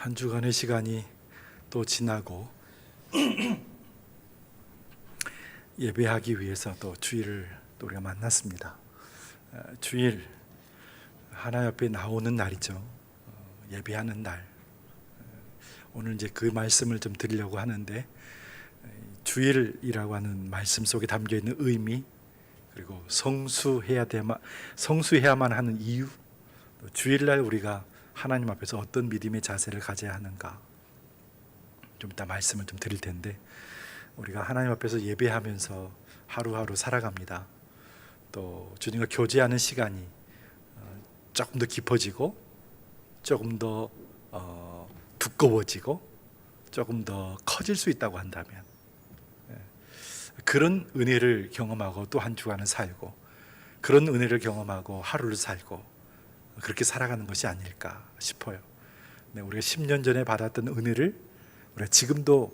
한 주간의 시간이 또 지나고 예배하기 위해서 또 주일을 또 우리가 만났습니다. 주일 하나님 앞에 나오는 날이죠. 예배하는 날. 오늘 이제 그 말씀을 좀 드리려고 하는데, 주일이라고 하는 말씀 속에 담겨 있는 의미, 그리고 성수해야만 하는 이유, 주일날 우리가 하나님 앞에서 어떤 믿음의 자세를 가져야 하는가, 좀 이따 말씀을 좀 드릴 텐데, 우리가 하나님 앞에서 예배하면서 하루하루 살아갑니다. 또 주님과 교제하는 시간이 조금 더 깊어지고, 조금 더 두꺼워지고, 조금 더 커질 수 있다고 한다면, 그런 은혜를 경험하고 또 한 주간을 살고, 그런 은혜를 경험하고 하루를 살고, 그렇게 살아가는 것이 아닐까 싶어요. 우리가 10년 전에 받았던 은혜를 우리가 지금도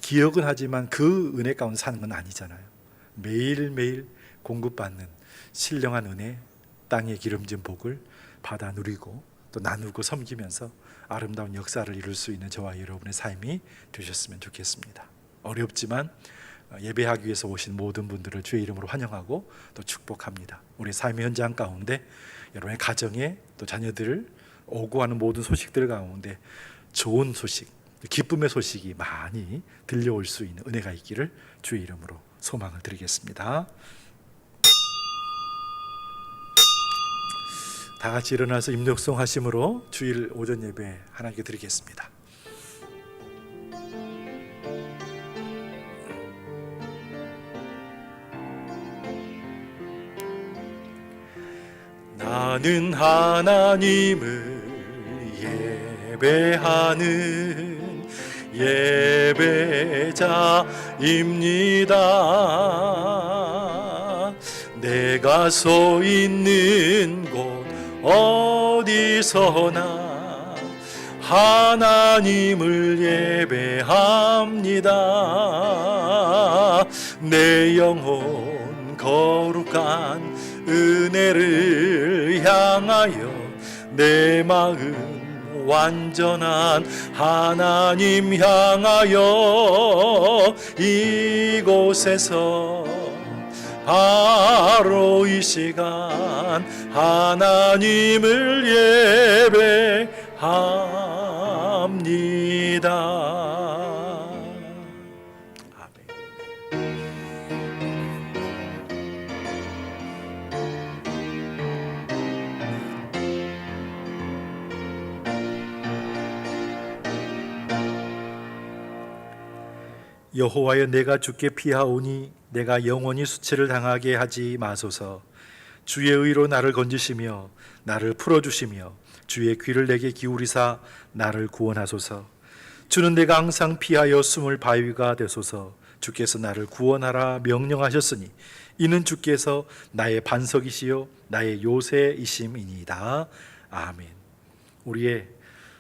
기억은 하지만 그 은혜 가운데 사는 건 아니잖아요. 매일매일 공급받는 신령한 은혜, 땅에 기름진 복을 받아 누리고 또 나누고 섬기면서 아름다운 역사를 이룰 수 있는 저와 여러분의 삶이 되셨으면 좋겠습니다. 어렵지만 예배하기 위해서 오신 모든 분들을 주의 이름으로 환영하고 또 축복합니다. 우리 삶의 현장 가운데, 여러분의 가정에 또 자녀들을 오고 하는 모든 소식들 가운데 좋은 소식, 기쁨의 소식이 많이 들려올 수 있는 은혜가 있기를 주의 이름으로 소망을 드리겠습니다. 다 같이 일어나서 임력송 하심으로 주일 오전 예배 하나님께 드리겠습니다. 나는 하나님을 예배하는 예배자입니다. 내가 서 있는 곳 어디서나 하나님을 예배합니다. 내 영혼 거룩한 은혜를 향하여 내 마음 완전한 하나님 향하여 이곳에서 바로 이 시간 하나님을 예배합니다. 여호와여, 내가 주께 피하오니 내가 영원히 수치를 당하게 하지 마소서. 주의 의로 나를 건지시며 나를 풀어주시며 주의 귀를 내게 기울이사 나를 구원하소서. 주는 내가 항상 피하여 숨을 바위가 되소서. 주께서 나를 구원하라 명령하셨으니 이는 주께서 나의 반석이시요 나의 요새이심이니이다. 아멘. 우리의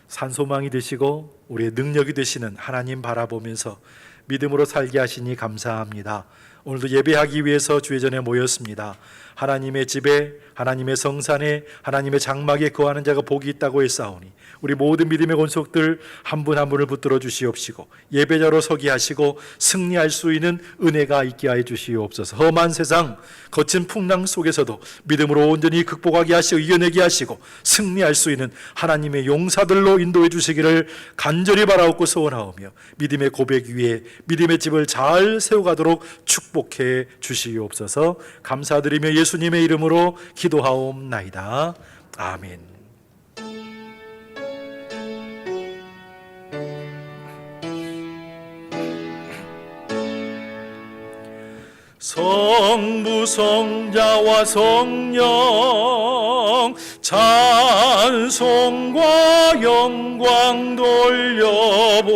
산소망이 되시고 우리의 능력이 되시는 하나님 바라보면서 믿음으로 살게 하시니 감사합니다. 오늘도 예배하기 위해서 주의 전에 모였습니다. 하나님의 집에, 하나님의 성산에, 하나님의 장막에 거하는 자가 복이 있다고 했사오니 우리 모든 믿음의 권속들 한 분 한 분을 붙들어 주시옵시고 예배자로 서게 하시고 승리할 수 있는 은혜가 있게 하여 주시옵소서. 험한 세상 거친 풍랑 속에서도 믿음으로 온전히 극복하게 하시고 이겨내게 하시고 승리할 수 있는 하나님의 용사들로 인도해 주시기를 간절히 바라옵고 소원하오며 믿음의 고백 위에 믿음의 집을 잘 세워가도록 축복해 주시옵소서. 감사드리며 예수님의 이름으로 기도하옵나이다. 아멘. 성부 성자와 성령 찬송과 영광 돌려보내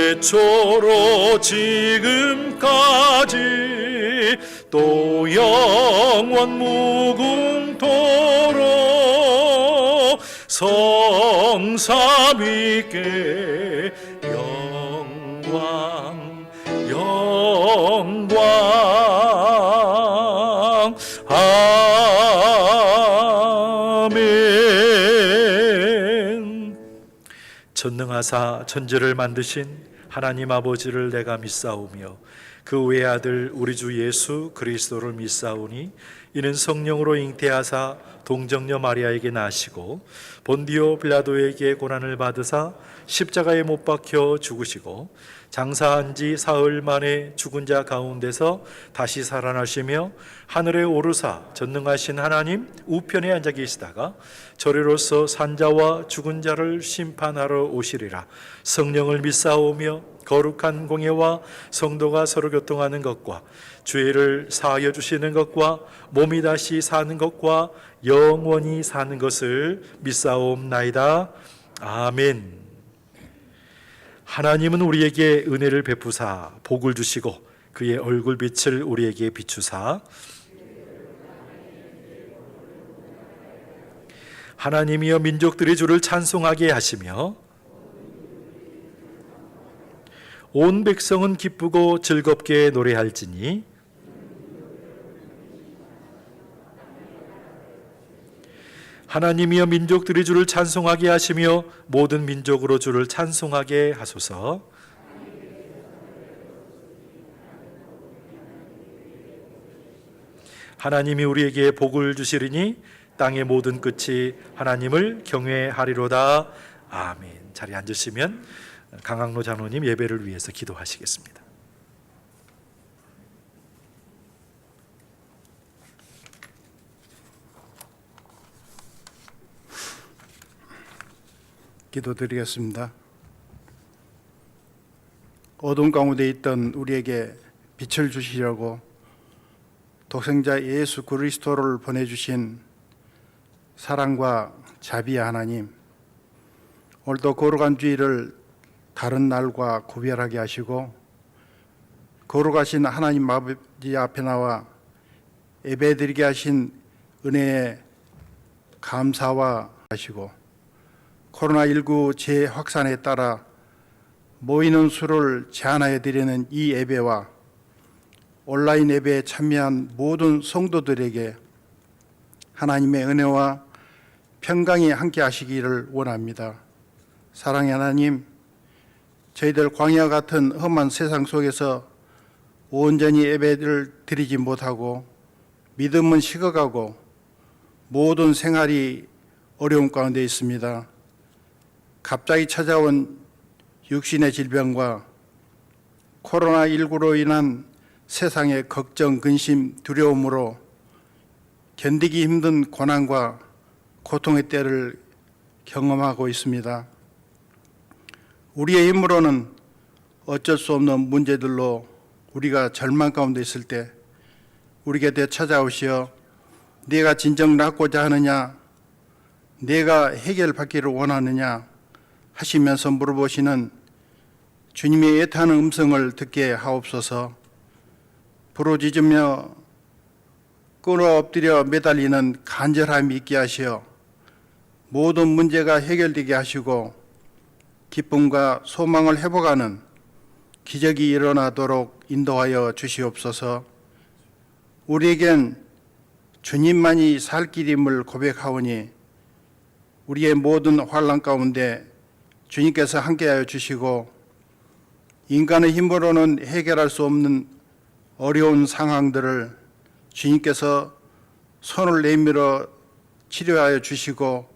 세대초로 지금까지 또 영원 무궁토록 성삼위께 영광 전능하사 천지를 만드신 하나님 아버지를 내가 믿사오며 그 외아들 우리 주 예수 그리스도를 믿사오니 이는 성령으로 잉태하사 동정녀 마리아에게 나시고 본디오 빌라도에게 고난을 받으사 십자가에 못 박혀 죽으시고 장사한 지 사흘 만에 죽은 자 가운데서 다시 살아나시며 하늘에 오르사 전능하신 하나님 우편에 앉아 계시다가 저리로서 산자와 죽은 자를 심판하러 오시리라. 성령을 믿사오며 거룩한 공예와 성도가 서로 교통하는 것과 죄를 사하여 주시는 것과 몸이 다시 사는 것과 영원히 사는 것을 믿사옵나이다. 아멘. 하나님은 우리에게 은혜를 베푸사 복을 주시고 그의 얼굴빛을 우리에게 비추사 하나님이여 민족들이 주를 찬송하게 하시며 온 백성은 기쁘고 즐겁게 노래할지니 하나님이여 민족들이 주를 찬송하게 하시며 모든 민족으로 주를 찬송하게 하소서. 하나님이 우리에게 복을 주시리니 땅의 모든 끝이 하나님을 경외하리로다. 아멘. 자리에 앉으시면 강학로 장로님 예배를 위해서 기도하시겠습니다. 기도드리겠습니다. 어둠 가운데 있던 우리에게 빛을 주시려고 독생자 예수 그리스도를 보내주신 사랑과 자비의 하나님, 오늘도 거룩한 주일을 다른 날과 구별하게 하시고 거룩하신 하나님 아버지 앞에 나와 예배드리게 하신 은혜에 감사와 하시고 코로나19 재확산에 따라 모이는 수를 제한하여 드리는 이 예배와 온라인 예배에 참여한 모든 성도들에게 하나님의 은혜와 평강이 함께 하시기를 원합니다. 사랑의 하나님, 저희들 광야 같은 험한 세상 속에서 온전히 예배를 드리지 못하고 믿음은 식어가고 모든 생활이 어려움 가운데 있습니다. 갑자기 찾아온 육신의 질병과 코로나19로 인한 세상의 걱정, 근심, 두려움으로 견디기 힘든 고난과 고통의 때를 경험하고 있습니다. 우리의 힘으로는 어쩔 수 없는 문제들로 우리가 절망 가운데 있을 때 우리 곁에 찾아오시어 네가 진정 낫고자 하느냐, 네가 해결받기를 원하느냐 하시면서 물어보시는 주님의 애타는 음성을 듣게 하옵소서. 부르짖으며 끌어 엎드려 매달리는 간절함이 있게 하시어 모든 문제가 해결되게 하시고 기쁨과 소망을 회복하는 기적이 일어나도록 인도하여 주시옵소서. 우리에겐 주님만이 살 길임을 고백하오니 우리의 모든 환난 가운데 주님께서 함께하여 주시고 인간의 힘으로는 해결할 수 없는 어려운 상황들을 주님께서 손을 내밀어 치료하여 주시고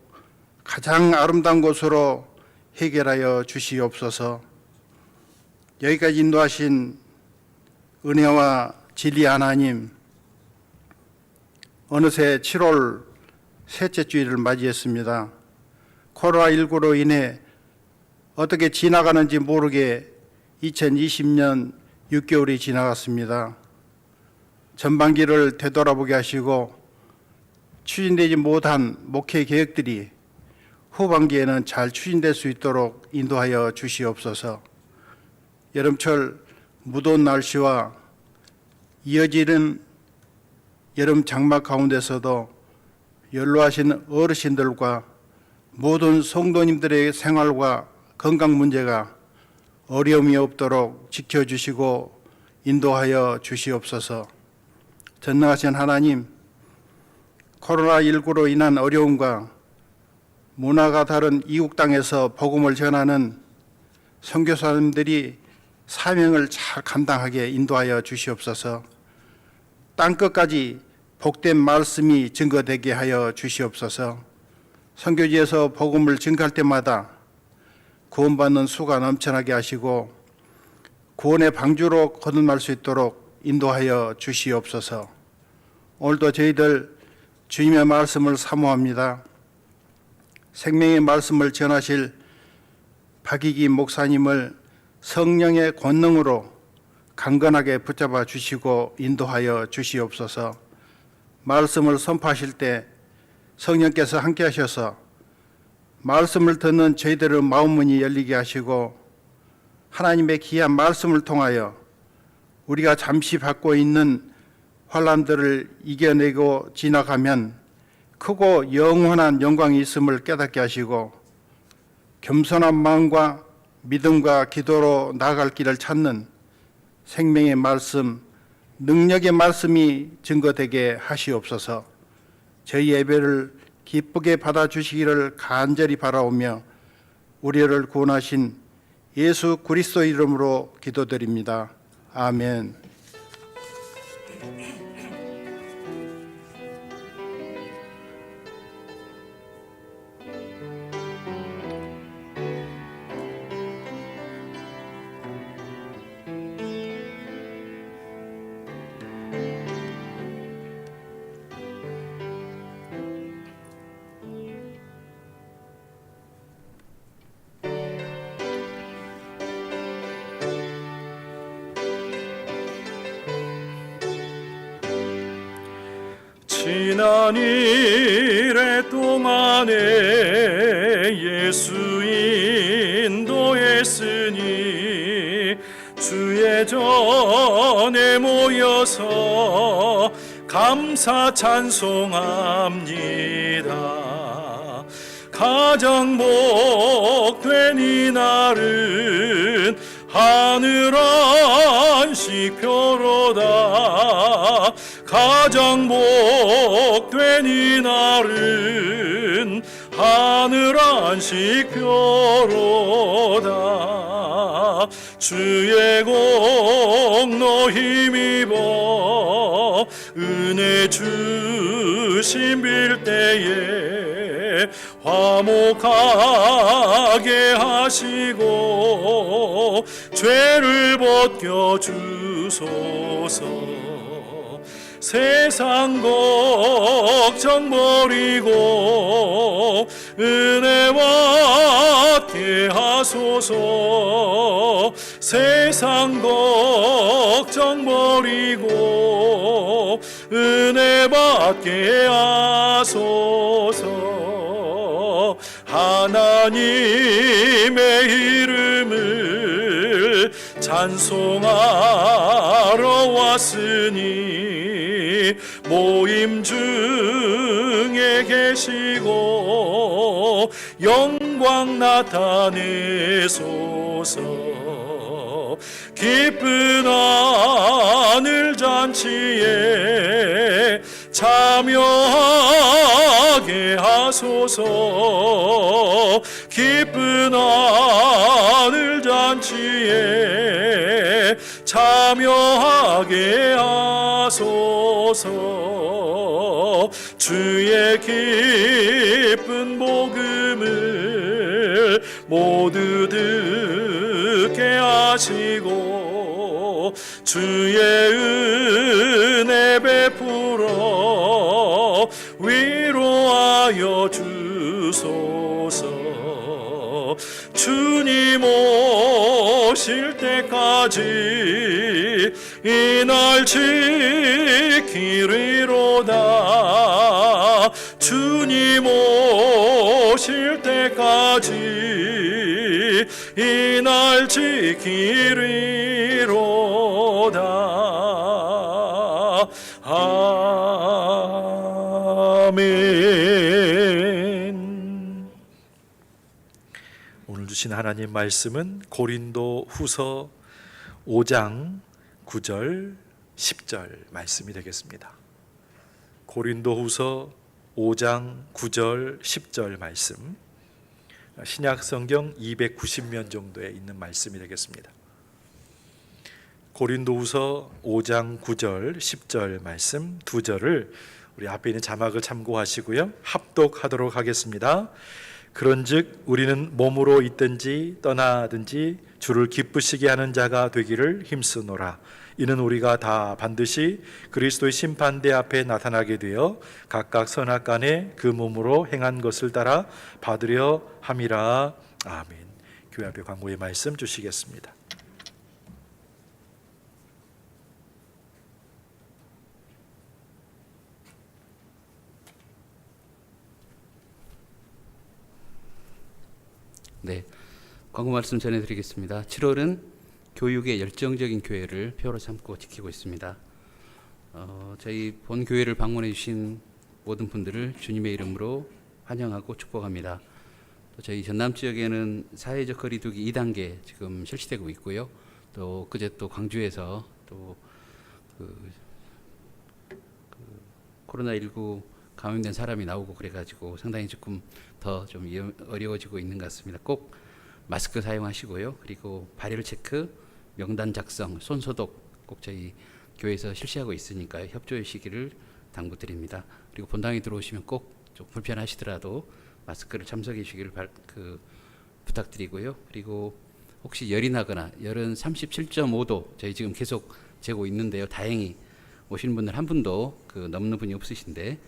가장 아름다운 곳으로 해결하여 주시옵소서. 여기까지 인도하신 은혜와 진리 하나님, 어느새 7월 셋째 주일을 맞이했습니다. 코로나19로 인해 어떻게 지나가는지 모르게 2020년 6개월이 지나갔습니다. 전반기를 되돌아보게 하시고 추진되지 못한 목회 계획들이 후반기에는 잘 추진될 수 있도록 인도하여 주시옵소서. 여름철 무더운 날씨와 이어지는 여름 장마 가운데서도 연로하신 어르신들과 모든 성도님들의 생활과 건강 문제가 어려움이 없도록 지켜주시고 인도하여 주시옵소서. 전능하신 하나님, 코로나19로 인한 어려움과 문화가 다른 이국 땅에서 복음을 전하는 선교사님들이 사명을 잘 감당하게 인도하여 주시옵소서. 땅끝까지 복된 말씀이 증거되게 하여 주시옵소서. 선교지에서 복음을 증거할 때마다 구원받는 수가 넘쳐나게 하시고 구원의 방주로 거듭날 수 있도록 인도하여 주시옵소서. 오늘도 저희들 주님의 말씀을 사모합니다. 생명의 말씀을 전하실 박익기 목사님을 성령의 권능으로 강건하게 붙잡아 주시고 인도하여 주시옵소서. 말씀을 선포하실 때 성령께서 함께 하셔서 말씀을 듣는 저희들의 마음문이 열리게 하시고 하나님의 귀한 말씀을 통하여 우리가 잠시 받고 있는 환난들을 이겨내고 지나가면 크고 영원한 영광이 있음을 깨닫게 하시고 겸손한 마음과 믿음과 기도로 나아갈 길을 찾는 생명의 말씀, 능력의 말씀이 증거되게 하시옵소서. 저희 예배를 기쁘게 받아주시기를 간절히 바라오며 우리를 구원하신 예수 그리스도 이름으로 기도드립니다. 아멘. 지난 이래 동안에 예수 인도했으니 주의 전에 모여서 감사 찬송합니다. 가장 복된 이날은 하늘 안식표로다. 가장 복된 이날은 하늘 안식표로다. 주의 공로 힘입어 은혜 주심 빌 때에 화목하게 하시고 죄를 벗겨 주소서. 세상 걱정 버리고 은혜와 함께 하소서. 세상 걱정 버리고 은혜 받게 하소서. 하나님의 이름을 찬송하러 왔으니 모임 중에 계시고 영광 나타내소서. 기쁜 하늘 잔치에 참여하게 하소서. 기쁜 하늘 잔치에 참여하게 하소서. 주의 기쁜 복음을 모두 듣게 하시고 주의 은혜 베풀어 위로하여 주소서. 주님 오실 때까지 이날 지키리로다. 주님 오실 때까지 이날 지키리로다. 아멘. 오늘 주신 하나님 말씀은 고린도 후서 5장 9절 10절 말씀이 되겠습니다. 고린도 후서 5장 9절 10절 말씀 신약 성경 290면 정도에 있는 말씀이 되겠습니다. 고린도후서 5장 9절, 10절 말씀 두 절을 우리 앞에 있는 자막을 참고하시고요. 합독하도록 하겠습니다. 그런즉 우리는 몸으로 있든지 떠나든지 주를 기쁘시게 하는 자가 되기를 힘쓰노라. 이는 우리가 다 반드시 그리스도의 심판대 앞에 나타나게 되어 각각 선악간에 그 몸으로 행한 것을 따라 받으려 함이라. 아멘. 교회 앞에 광고의 말씀 주시겠습니다. 네, 광고 말씀 전해드리겠습니다. 7월은 교육의 열정적인 교회를 표로 삼고 지키고 있습니다. 저희 본 교회를 방문해 주신 모든 분들을 주님의 이름으로 환영하고 축복합니다. 또 저희 전남 지역에는 사회적 거리두기 2단계 지금 실시되고 있고요. 또 그제 또 광주에서 또 코로나19 감염된 사람이 나오고 그래가지고 상당히 조금 더 좀 어려워지고 있는 것 같습니다. 꼭 마스크 사용하시고요. 그리고 발열 체크, 명단 작성, 손 소독 꼭 저희 교회에서 실시하고 있으니까요. 협조해 주시기를 당부드립니다. 그리고 본당에 들어오시면 꼭 좀 불편하시더라도 마스크를 참석해 주시기를 부탁드리고요. 그리고 혹시 열이 나거나 열은 37.5도 저희 지금 계속 재고 있는데요. 다행히 오시는 분들 한 분도 넘는 분이 없으신데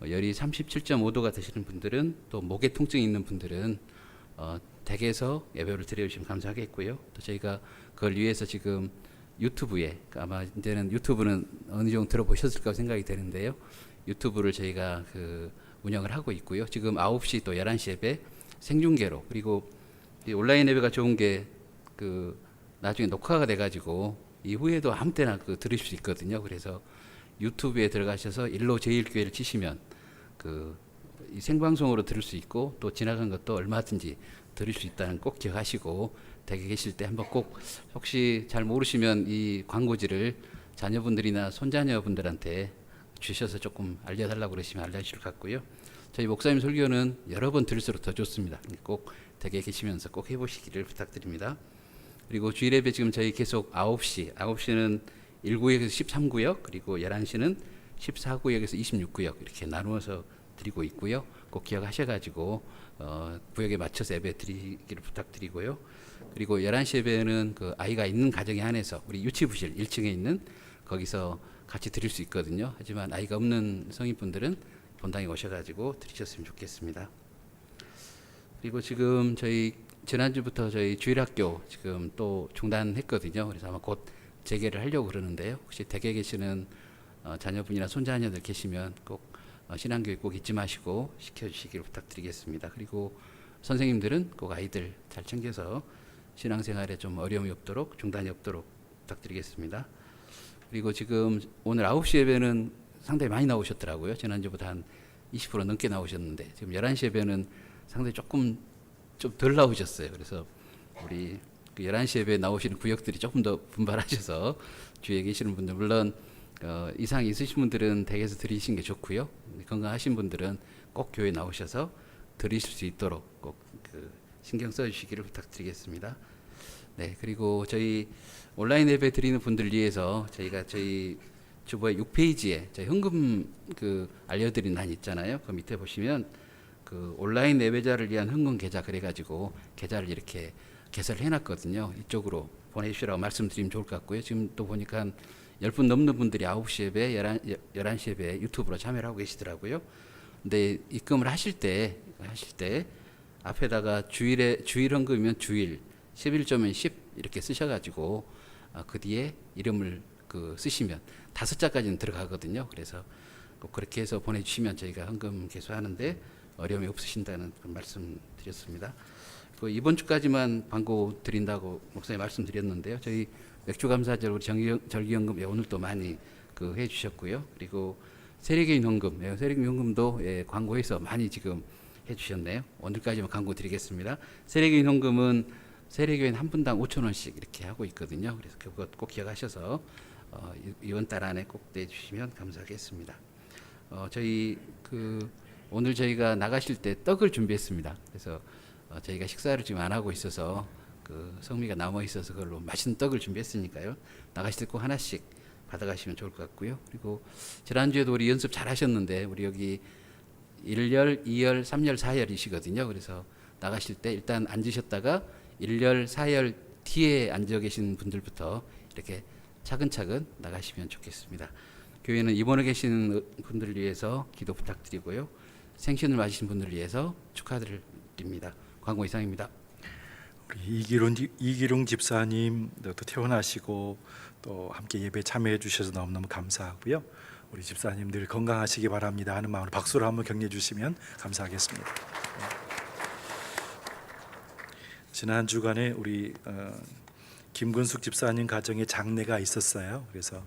열이 37.5도가 되시는 분들은 또 목에 통증이 있는 분들은 댁에서 예배를 드려주시면 감사하겠고요. 또 저희가 그걸 위해서 지금 유튜브에 아마 이제는 유튜브는 어느 정도 들어보셨을까 생각이 되는데요. 유튜브를 저희가 운영을 하고 있고요. 지금 9시 또 11시 예배 생중계로 그리고 이 온라인 예배가 좋은 게 나중에 녹화가 돼가지고 이후에도 아무 때나 들으실 수 있거든요. 그래서 유튜브에 들어가셔서 일로 제일교회를 치시면 이 생방송으로 들을 수 있고 또 지나간 것도 얼마든지 들을 수 있다는 꼭 기억하시고 댁에 계실 때 한번 꼭 혹시 잘 모르시면 이 광고지를 자녀분들이나 손자녀분들한테 주셔서 조금 알려달라고 그러시면 알려주실 것 같고요. 저희 목사님 설교는 여러 번 들을수록 더 좋습니다. 꼭 댁에 계시면서 꼭 해보시기를 부탁드립니다. 그리고 주일 예배 지금 저희 계속 9시는 1구역에서 13구역, 그리고 11시는 14구역에서 26구역 이렇게 나누어서 드리고 있고요. 꼭 기억하셔가지고 구역에 맞춰서 예배 드리기를 부탁드리고요. 그리고 11시 예배는 아이가 있는 가정에 한해서 우리 유치부실 1층에 있는 거기서 같이 드릴 수 있거든요. 하지만 아이가 없는 성인분들은 본당에 오셔가지고 드리셨으면 좋겠습니다. 그리고 지금 저희 지난주부터 저희 주일학교 지금 또 중단했거든요. 그래서 아마 곧 재개를 하려고 그러는데요. 혹시 댁에 계시는 자녀분이나 손자녀들 계시면 꼭 신앙교육 꼭 잊지 마시고 시켜주시기를 부탁드리겠습니다. 그리고 선생님들은 꼭 아이들 잘 챙겨서 신앙생활에 좀 어려움이 없도록 중단이 없도록 부탁드리겠습니다. 그리고 지금 오늘 9시 예배는 상당히 많이 나오셨더라고요. 지난주보다 한 20% 넘게 나오셨는데 지금 11시 예배는 상당히 조금 좀 덜 나오셨어요. 그래서 우리 11시 예배에 나오시는 구역들이 조금 더 분발하셔서 주위에 계시는 분들 물론 이상이 있으신 분들은 댁에서 드리시는 게 좋고요. 건강하신 분들은 꼭 교회 나오셔서 드리실 수 있도록 꼭 신경 써주시기를 부탁드리겠습니다. 네, 그리고 저희 온라인 예배 드리는 분들 위해서 저희가 저희 주보의 6페이지에 저희 현금 알려드린 란 있잖아요. 그 밑에 보시면 온라인 예배자를 위한 현금 계좌 그래가지고 계좌를 이렇게 개설을 해놨거든요. 이쪽으로 보내주시라고 말씀드리면 좋을 것 같고요. 지금 또 보니까 10분 넘는 분들이 9시 예배, 11시 예배 유튜브로 참여를 하고 계시더라고요. 근데 입금을 하실 때 앞에다가 주일 헌금이면 주일, 11조면 10 이렇게 쓰셔가지고 그 뒤에 이름을 쓰시면 5자까지는 들어가거든요. 그래서 꼭 그렇게 해서 보내주시면 저희가 헌금 개수하는데 어려움이 없으신다는 말씀 드렸습니다. 이번 주까지만 광고 드린다고 목사님 말씀드렸는데요. 저희 맥주감사절 우리 절기연금 오늘 또 많이 해주셨고요. 그리고 세례교인 헌금, 세례교인 헌금도 광고해서 많이 지금 해주셨네요. 오늘까지만 광고 드리겠습니다. 세례교인 헌금은 세례교인 한 분당 5,000원씩 이렇게 하고 있거든요. 그래서 그것 꼭 기억하셔서 이번 달 안에 꼭 내주시면 감사하겠습니다. 저희 오늘 저희가 나가실 때 떡을 준비했습니다. 그래서 저희가 식사를 지금 안 하고 있어서 그 성미가 남아 있어서 그걸로 맛있는 떡을 준비했으니까요. 나가실 때 꼭 하나씩 받아가시면 좋을 것 같고요. 그리고 지난주에도 우리 연습 잘 하셨는데 우리 여기 1열, 2열, 3열, 4열이시거든요. 그래서 나가실 때 일단 앉으셨다가 1열, 4열 뒤에 앉아 계신 분들부터 이렇게 차근차근 나가시면 좋겠습니다. 교회는 입원해 계신 분들을 위해서 기도 부탁드리고요. 생신을 맞으신 분들을 위해서 축하드립니다. 광고 이상입니다. 우리 이기룡 집사님 또 퇴원하시고 또 함께 예배 참여해 주셔서 너무너무 감사하고요. 우리 집사님들 건강하시기 바랍니다 하는 마음으로 박수로 한번 격려해 주시면 감사하겠습니다. 지난 주간에 우리 김근숙 집사님 가정에 장례가 있었어요. 그래서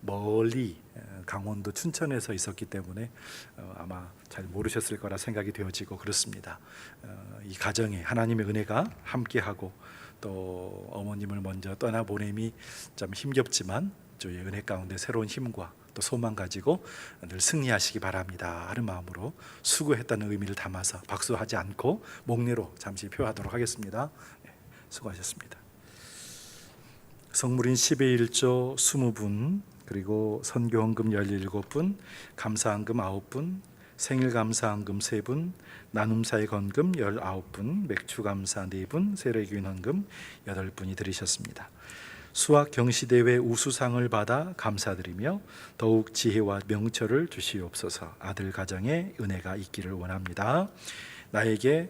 멀리 강원도 춘천에서 있었기 때문에 아마 잘 모르셨을 거라 생각이 되어지고 그렇습니다. 이 가정에 하나님의 은혜가 함께하고 또 어머님을 먼저 떠나보냄이 좀 힘겹지만 주의 은혜 가운데 새로운 힘과 또 소망 가지고 늘 승리하시기 바랍니다 하는 마음으로 수고했다는 의미를 담아서 박수하지 않고 목례로 잠시 표하도록 하겠습니다. 수고하셨습니다. 성물인 10의 1조 20분, 그리고 선교헌금 17분, 감사헌금 9분, 생일감사헌금 3분, 나눔사의 건금 19분, 맥주감사 4분, 세례교인 헌금 8분이 드리셨습니다. 수학 경시대회 우수상을 받아 감사드리며 더욱 지혜와 명철을 주시옵소서. 아들 가정에 은혜가 있기를 원합니다. 나에게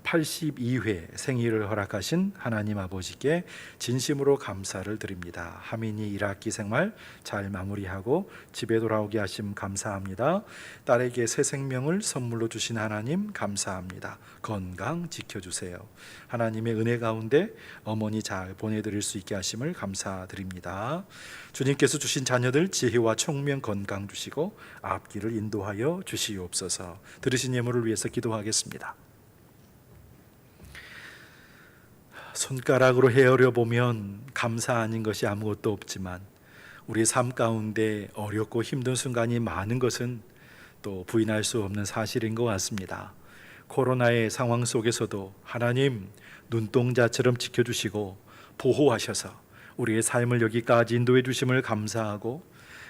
82회 생일을 허락하신 하나님 아버지께 진심으로 감사를 드립니다. 하민이 1학기 생활 잘 마무리하고 집에 돌아오게 하심 감사합니다. 딸에게 새 생명을 선물로 주신 하나님 감사합니다. 건강 지켜주세요. 하나님의 은혜 가운데 어머니 잘 보내드릴 수 있게 하심을 감사드립니다. 주님께서 주신 자녀들 지혜와 총명 건강 주시고 앞길을 인도하여 주시옵소서. 들으신 예물을 위해서 기도하겠습니다. 손가락으로 헤아려 보면 감사 아닌 것이 아무것도 없지만 우리의 삶 가운데 어렵고 힘든 순간이 많은 것은 또 부인할 수 없는 사실인 것 같습니다. 코로나의 상황 속에서도 하나님 눈동자처럼 지켜주시고 보호하셔서 우리의 삶을 여기까지 인도해 주심을 감사하고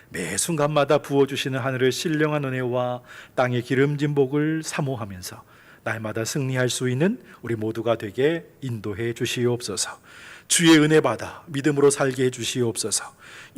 매 순간마다 부어주시는 하늘의 신령한 은혜와 땅의 기름진 복을 사모하면서 날마다 승리할 수 있는 우리 모두가 되게 인도해 주시옵소서. 주의 은혜 받아 믿음으로 살게 해 주시옵소서.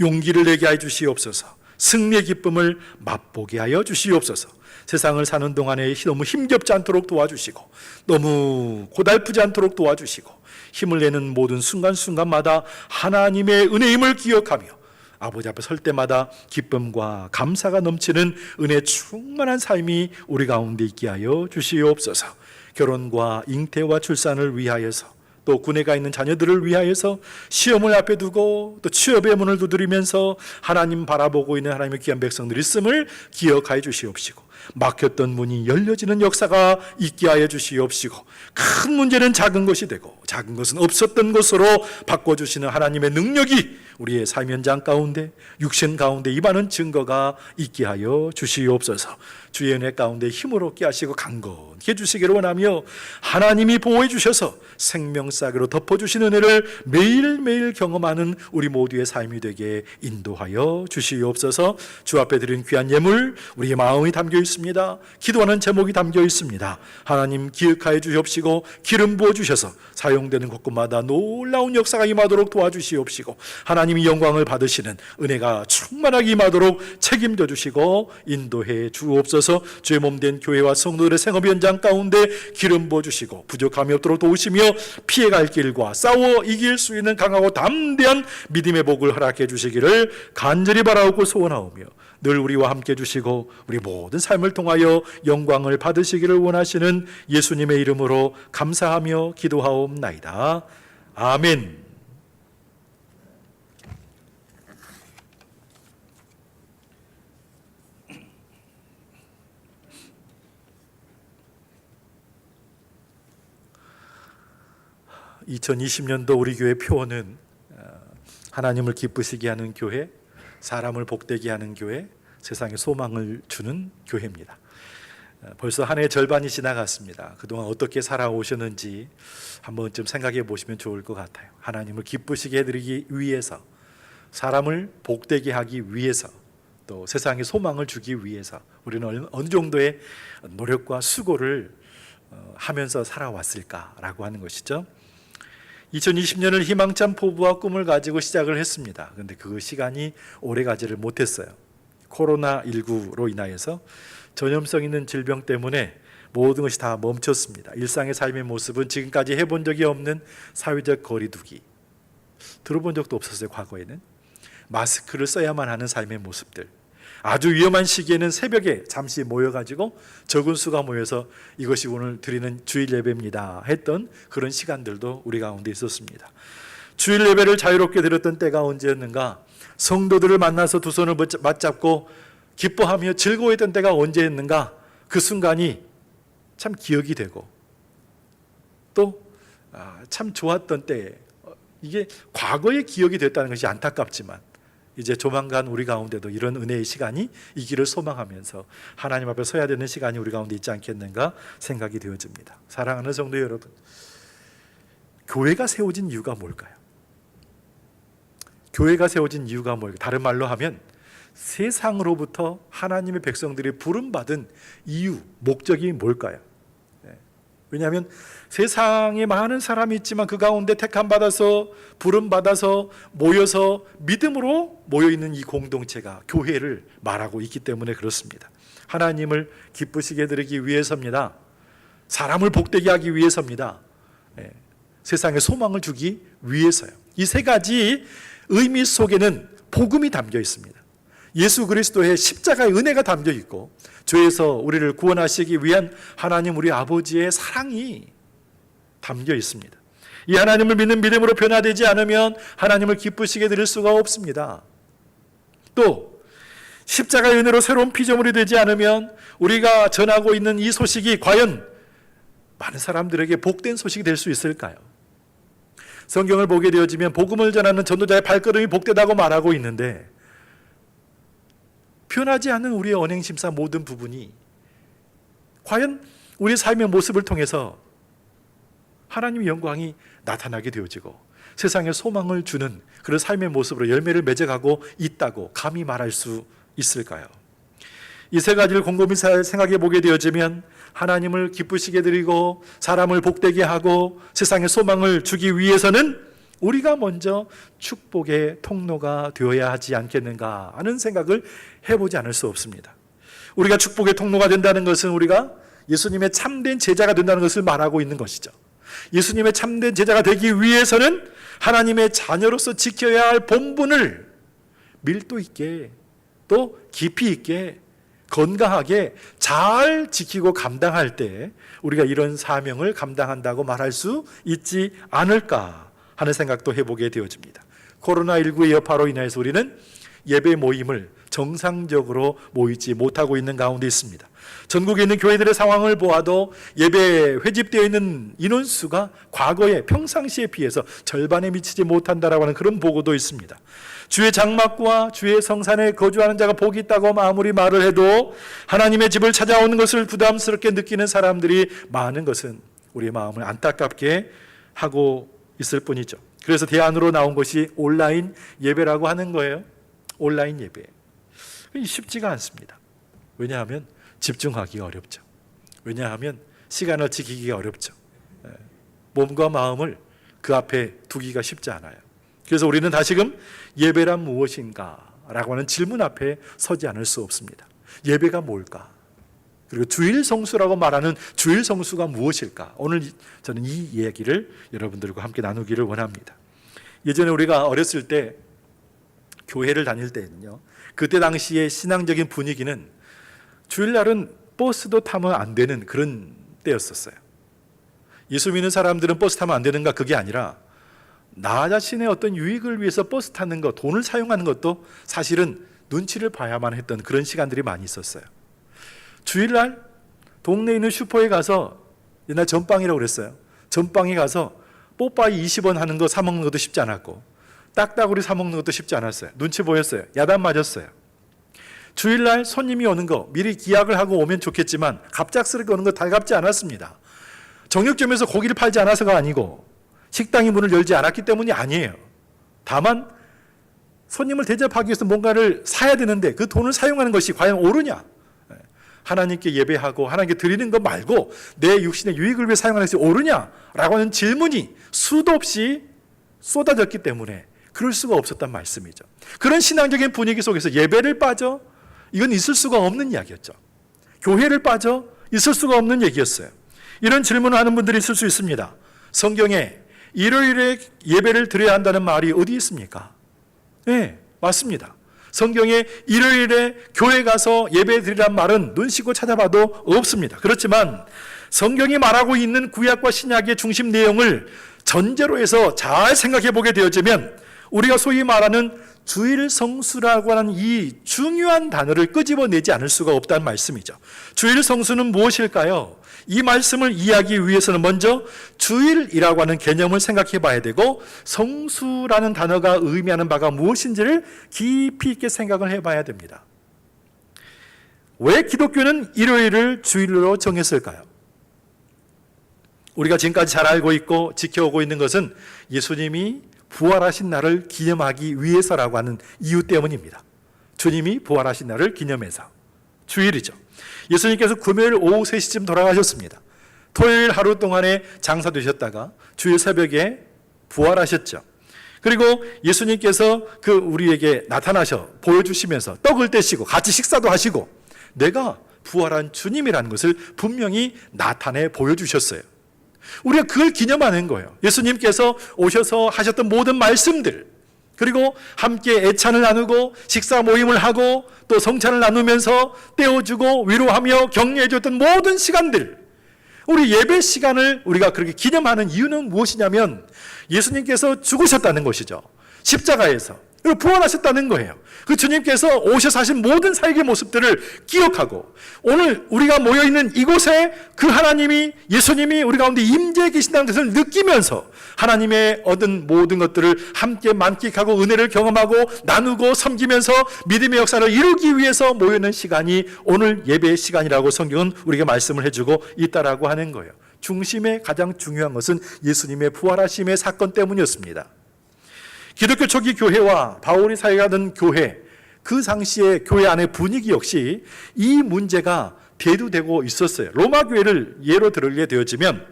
용기를 내게 해 주시옵소서. 승리의 기쁨을 맛보게 하여 주시옵소서. 세상을 사는 동안에 너무 힘겹지 않도록 도와주시고 너무 고달프지 않도록 도와주시고 힘을 내는 모든 순간순간마다 하나님의 은혜임을 기억하며 아버지 앞에 설 때마다 기쁨과 감사가 넘치는 은혜 충만한 삶이 우리 가운데 있게 하여 주시옵소서. 결혼과 잉태와 출산을 위하여서 또 군에 가 있는 자녀들을 위하여서 시험을 앞에 두고 또 취업의 문을 두드리면서 하나님 바라보고 있는 하나님의 귀한 백성들이 있음을 기억하여 주시옵시고 막혔던 문이 열려지는 역사가 있게 하여 주시옵시고 큰 문제는 작은 것이 되고 작은 것은 없었던 것으로 바꿔주시는 하나님의 능력이 우리의 삶 현장 가운데 육신 가운데 임하는 증거가 있게 하여 주시옵소서. 주의 은혜 가운데 힘을 얻게 하시고 강건케 해주시기를 원하며 하나님이 보호해 주셔서 생명싸기로 덮어주시는 은혜를 매일매일 경험하는 우리 모두의 삶이 되게 인도하여 주시옵소서. 주 앞에 드린 귀한 예물 우리의 마음이 담겨 있습니다. 기도하는 제목이 담겨 있습니다. 하나님 기억하여 주시옵시고 기름 부어 주셔서 사용되는 곳곳마다 놀라운 역사가 임하도록 도와주시옵시고 하나님이 영광을 받으시는 은혜가 충만하게 임하도록 책임져 주시고 인도해 주옵소서. 주의 몸된 교회와 성도들의 생업 현장 가운데 기름 부어 주시고 부족함이 없도록 도우시며 피해갈 길과 싸워 이길 수 있는 강하고 담대한 믿음의 복을 허락해 주시기를 간절히 바라고 소원하오며 늘 우리와 함께 주시고 우리 모든 삶을 통하여 영광을 받으시기를 원하시는 예수님의 이름으로 감사하며 기도하옵나이다. 아멘. (2020년도) 우리 교회 표어는 하나님을 기쁘시게 하는 교회, 사람을 복되게 하는 교회, 세상에 소망을 주는 교회입니다. 벌써 한 해의 절반이 지나갔습니다. 그동안 어떻게 살아오셨는지 한 번쯤 생각해 보시면 좋을 것 같아요. 하나님을 기쁘시게 해드리기 위해서, 사람을 복되게 하기 위해서, 또 세상에 소망을 주기 위해서 우리는 어느 정도의 노력과 수고를 하면서 살아왔을까라고 하는 것이죠. 2020년을 희망찬 포부와 꿈을 가지고 시작을 했습니다. 그런데 그 시간이 오래 가지를 못했어요. 코로나19로 인하여서 전염성 있는 질병 때문에 모든 것이 다 멈췄습니다. 일상의 삶의 모습은 지금까지 해본 적이 없는 사회적 거리두기, 들어본 적도 없었어요. 과거에는 마스크를 써야만 하는 삶의 모습들, 아주 위험한 시기에는 새벽에 잠시 모여가지고 적은 수가 모여서 이것이 오늘 드리는 주일 예배입니다 했던 그런 시간들도 우리 가운데 있었습니다. 주일 예배를 자유롭게 드렸던 때가 언제였는가? 성도들을 만나서 두 손을 맞잡고 기뻐하며 즐거워했던 때가 언제였는가? 그 순간이 참 기억이 되고 또 참 좋았던 때, 이게 과거의 기억이 됐다는 것이 안타깝지만 이제 조만간 우리 가운데도 이런 은혜의 시간이 있기를 소망하면서 하나님 앞에 서야 되는 시간이 우리 가운데 있지 않겠는가 생각이 되어집니다. 사랑하는 성도 여러분, 교회가 세워진 이유가 뭘까요? 교회가 세워진 이유가 뭘까요? 다른 말로 하면 세상으로부터 하나님의 백성들이 부름받은 이유, 목적이 뭘까요? 왜냐하면 세상에 많은 사람이 있지만 그 가운데 택함받아서 부름받아서 모여서 믿음으로 모여있는 이 공동체가 교회를 말하고 있기 때문에 그렇습니다. 하나님을 기쁘시게 해드리기 위해서입니다. 사람을 복되게 하기 위해서입니다. 세상에 소망을 주기 위해서요. 이 세 가지 의미 속에는 복음이 담겨 있습니다. 예수 그리스도의 십자가의 은혜가 담겨 있고 죄에서 우리를 구원하시기 위한 하나님 우리 아버지의 사랑이 담겨 있습니다. 이 하나님을 믿는 믿음으로 변화되지 않으면 하나님을 기쁘시게 드릴 수가 없습니다. 또 십자가의 은혜로 새로운 피조물이 되지 않으면 우리가 전하고 있는 이 소식이 과연 많은 사람들에게 복된 소식이 될 수 있을까요? 성경을 보게 되어지면 복음을 전하는 전도자의 발걸음이 복되다고 말하고 있는데 변하지 않는 우리의 언행심사 모든 부분이 과연 우리의 삶의 모습을 통해서 하나님의 영광이 나타나게 되어지고 세상에 소망을 주는 그런 삶의 모습으로 열매를 맺어가고 있다고 감히 말할 수 있을까요? 이 세 가지를 곰곰이 생각해 보게 되어지면 하나님을 기쁘시게 드리고 사람을 복되게 하고 세상에 소망을 주기 위해서는 우리가 먼저 축복의 통로가 되어야 하지 않겠는가 하는 생각을 해보지 않을 수 없습니다. 우리가 축복의 통로가 된다는 것은 우리가 예수님의 참된 제자가 된다는 것을 말하고 있는 것이죠. 예수님의 참된 제자가 되기 위해서는 하나님의 자녀로서 지켜야 할 본분을 밀도 있게 또 깊이 있게 건강하게 잘 지키고 감당할 때 우리가 이런 사명을 감당한다고 말할 수 있지 않을까 하는 생각도 해보게 되어집니다. 코로나19의 여파로 인해서 우리는 예배 모임을 정상적으로 모이지 못하고 있는 가운데 있습니다. 전국에 있는 교회들의 상황을 보아도 예배에 회집되어 있는 인원수가 과거에 평상시에 비해서 절반에 미치지 못한다라고 하는 그런 보고도 있습니다. 주의 장막과 주의 성산에 거주하는 자가 복이 있다고 아무리 말을 해도 하나님의 집을 찾아오는 것을 부담스럽게 느끼는 사람들이 많은 것은 우리의 마음을 안타깝게 하고 있을 뿐이죠. 그래서 대안으로 나온 것이 온라인 예배라고 하는 거예요. 온라인 예배. 쉽지가 않습니다. 왜냐하면 집중하기가 어렵죠. 왜냐하면 시간을 지키기가 어렵죠. 몸과 마음을 그 앞에 두기가 쉽지 않아요. 그래서 우리는 다시금 예배란 무엇인가 라고 하는 질문 앞에 서지 않을 수 없습니다. 예배가 뭘까? 그리고 주일 성수라고 말하는 주일 성수가 무엇일까? 오늘 저는 이 이야기를 여러분들과 함께 나누기를 원합니다. 예전에 우리가 어렸을 때 교회를 다닐 때는요, 그때 당시의 신앙적인 분위기는 주일날은 버스도 타면 안 되는 그런 때였었어요. 예수 믿는 사람들은 버스 타면 안 되는가? 그게 아니라 나 자신의 어떤 유익을 위해서 버스 타는 것, 돈을 사용하는 것도 사실은 눈치를 봐야만 했던 그런 시간들이 많이 있었어요. 주일날 동네에 있는 슈퍼에 가서, 옛날 전빵이라고 그랬어요. 전빵에 가서 뽀빠이 20원 하는 거 사 먹는 것도 쉽지 않았고 딱따구리 사 먹는 것도 쉽지 않았어요. 눈치 보였어요. 야단 맞았어요. 주일날 손님이 오는 거 미리 기약을 하고 오면 좋겠지만 갑작스럽게 오는 거 달갑지 않았습니다. 정육점에서 고기를 팔지 않아서가 아니고 식당이 문을 열지 않았기 때문이 아니에요. 다만 손님을 대접하기 위해서 뭔가를 사야 되는데 그 돈을 사용하는 것이 과연 옳으냐? 하나님께 예배하고 하나님께 드리는 것 말고 내 육신의 유익을 위해 사용하는 것이 옳으냐라고 하는 질문이 수도 없이 쏟아졌기 때문에 그럴 수가 없었단 말씀이죠. 그런 신앙적인 분위기 속에서 예배를 빠져 이건 있을 수가 없는 이야기였죠. 교회를 빠져 있을 수가 없는 얘기였어요. 이런 질문을 하는 분들이 있을 수 있습니다. 성경에 일요일에 예배를 드려야 한다는 말이 어디 있습니까? 네, 맞습니다. 성경에 일요일에 교회 가서 예배 드리란 말은 눈 씻고 찾아봐도 없습니다. 그렇지만 성경이 말하고 있는 구약과 신약의 중심 내용을 전제로 해서 잘 생각해 보게 되어지면 우리가 소위 말하는 주일 성수라고 하는 이 중요한 단어를 끄집어내지 않을 수가 없다는 말씀이죠. 주일 성수는 무엇일까요? 이 말씀을 이해하기 위해서는 먼저 주일이라고 하는 개념을 생각해 봐야 되고 성수라는 단어가 의미하는 바가 무엇인지를 깊이 있게 생각을 해 봐야 됩니다. 왜 기독교는 일요일을 주일로 정했을까요? 우리가 지금까지 잘 알고 있고 지켜오고 있는 것은 예수님이 부활하신 날을 기념하기 위해서라고 하는 이유 때문입니다. 주님이 부활하신 날을 기념해서 주일이죠. 예수님께서 금요일 오후 3시쯤 돌아가셨습니다. 토요일 하루 동안에 장사되셨다가 주일 새벽에 부활하셨죠. 그리고 예수님께서 우리에게 나타나셔 보여주시면서 떡을 떼시고 같이 식사도 하시고 내가 부활한 주님이라는 것을 분명히 나타내 보여주셨어요. 우리가 그걸 기념하는 거예요. 예수님께서 오셔서 하셨던 모든 말씀들, 그리고 함께 애찬을 나누고 식사 모임을 하고 또 성찬을 나누면서 떼어주고 위로하며 격려해줬던 모든 시간들, 우리 예배 시간을 우리가 그렇게 기념하는 이유는 무엇이냐면 예수님께서 죽으셨다는 것이죠. 십자가에서. 그리고 부활하셨다는 거예요. 그 주님께서 오셔서 하신 모든 사역의 모습들을 기억하고 오늘 우리가 모여있는 이곳에 그 하나님이 예수님이 우리 가운데 임재해 계신다는 것을 느끼면서 하나님의 얻은 모든 것들을 함께 만끽하고 은혜를 경험하고 나누고 섬기면서 믿음의 역사를 이루기 위해서 모여있는 시간이 오늘 예배의 시간이라고 성경은 우리에게 말씀을 해주고 있다라고 하는 거예요. 중심에 가장 중요한 것은 예수님의 부활하심의 사건 때문이었습니다. 기독교 초기 교회와 바울이 사역하던 교회, 그 당시의 교회 안의 분위기 역시 이 문제가 대두되고 있었어요. 로마 교회를 예로 들게 되어지면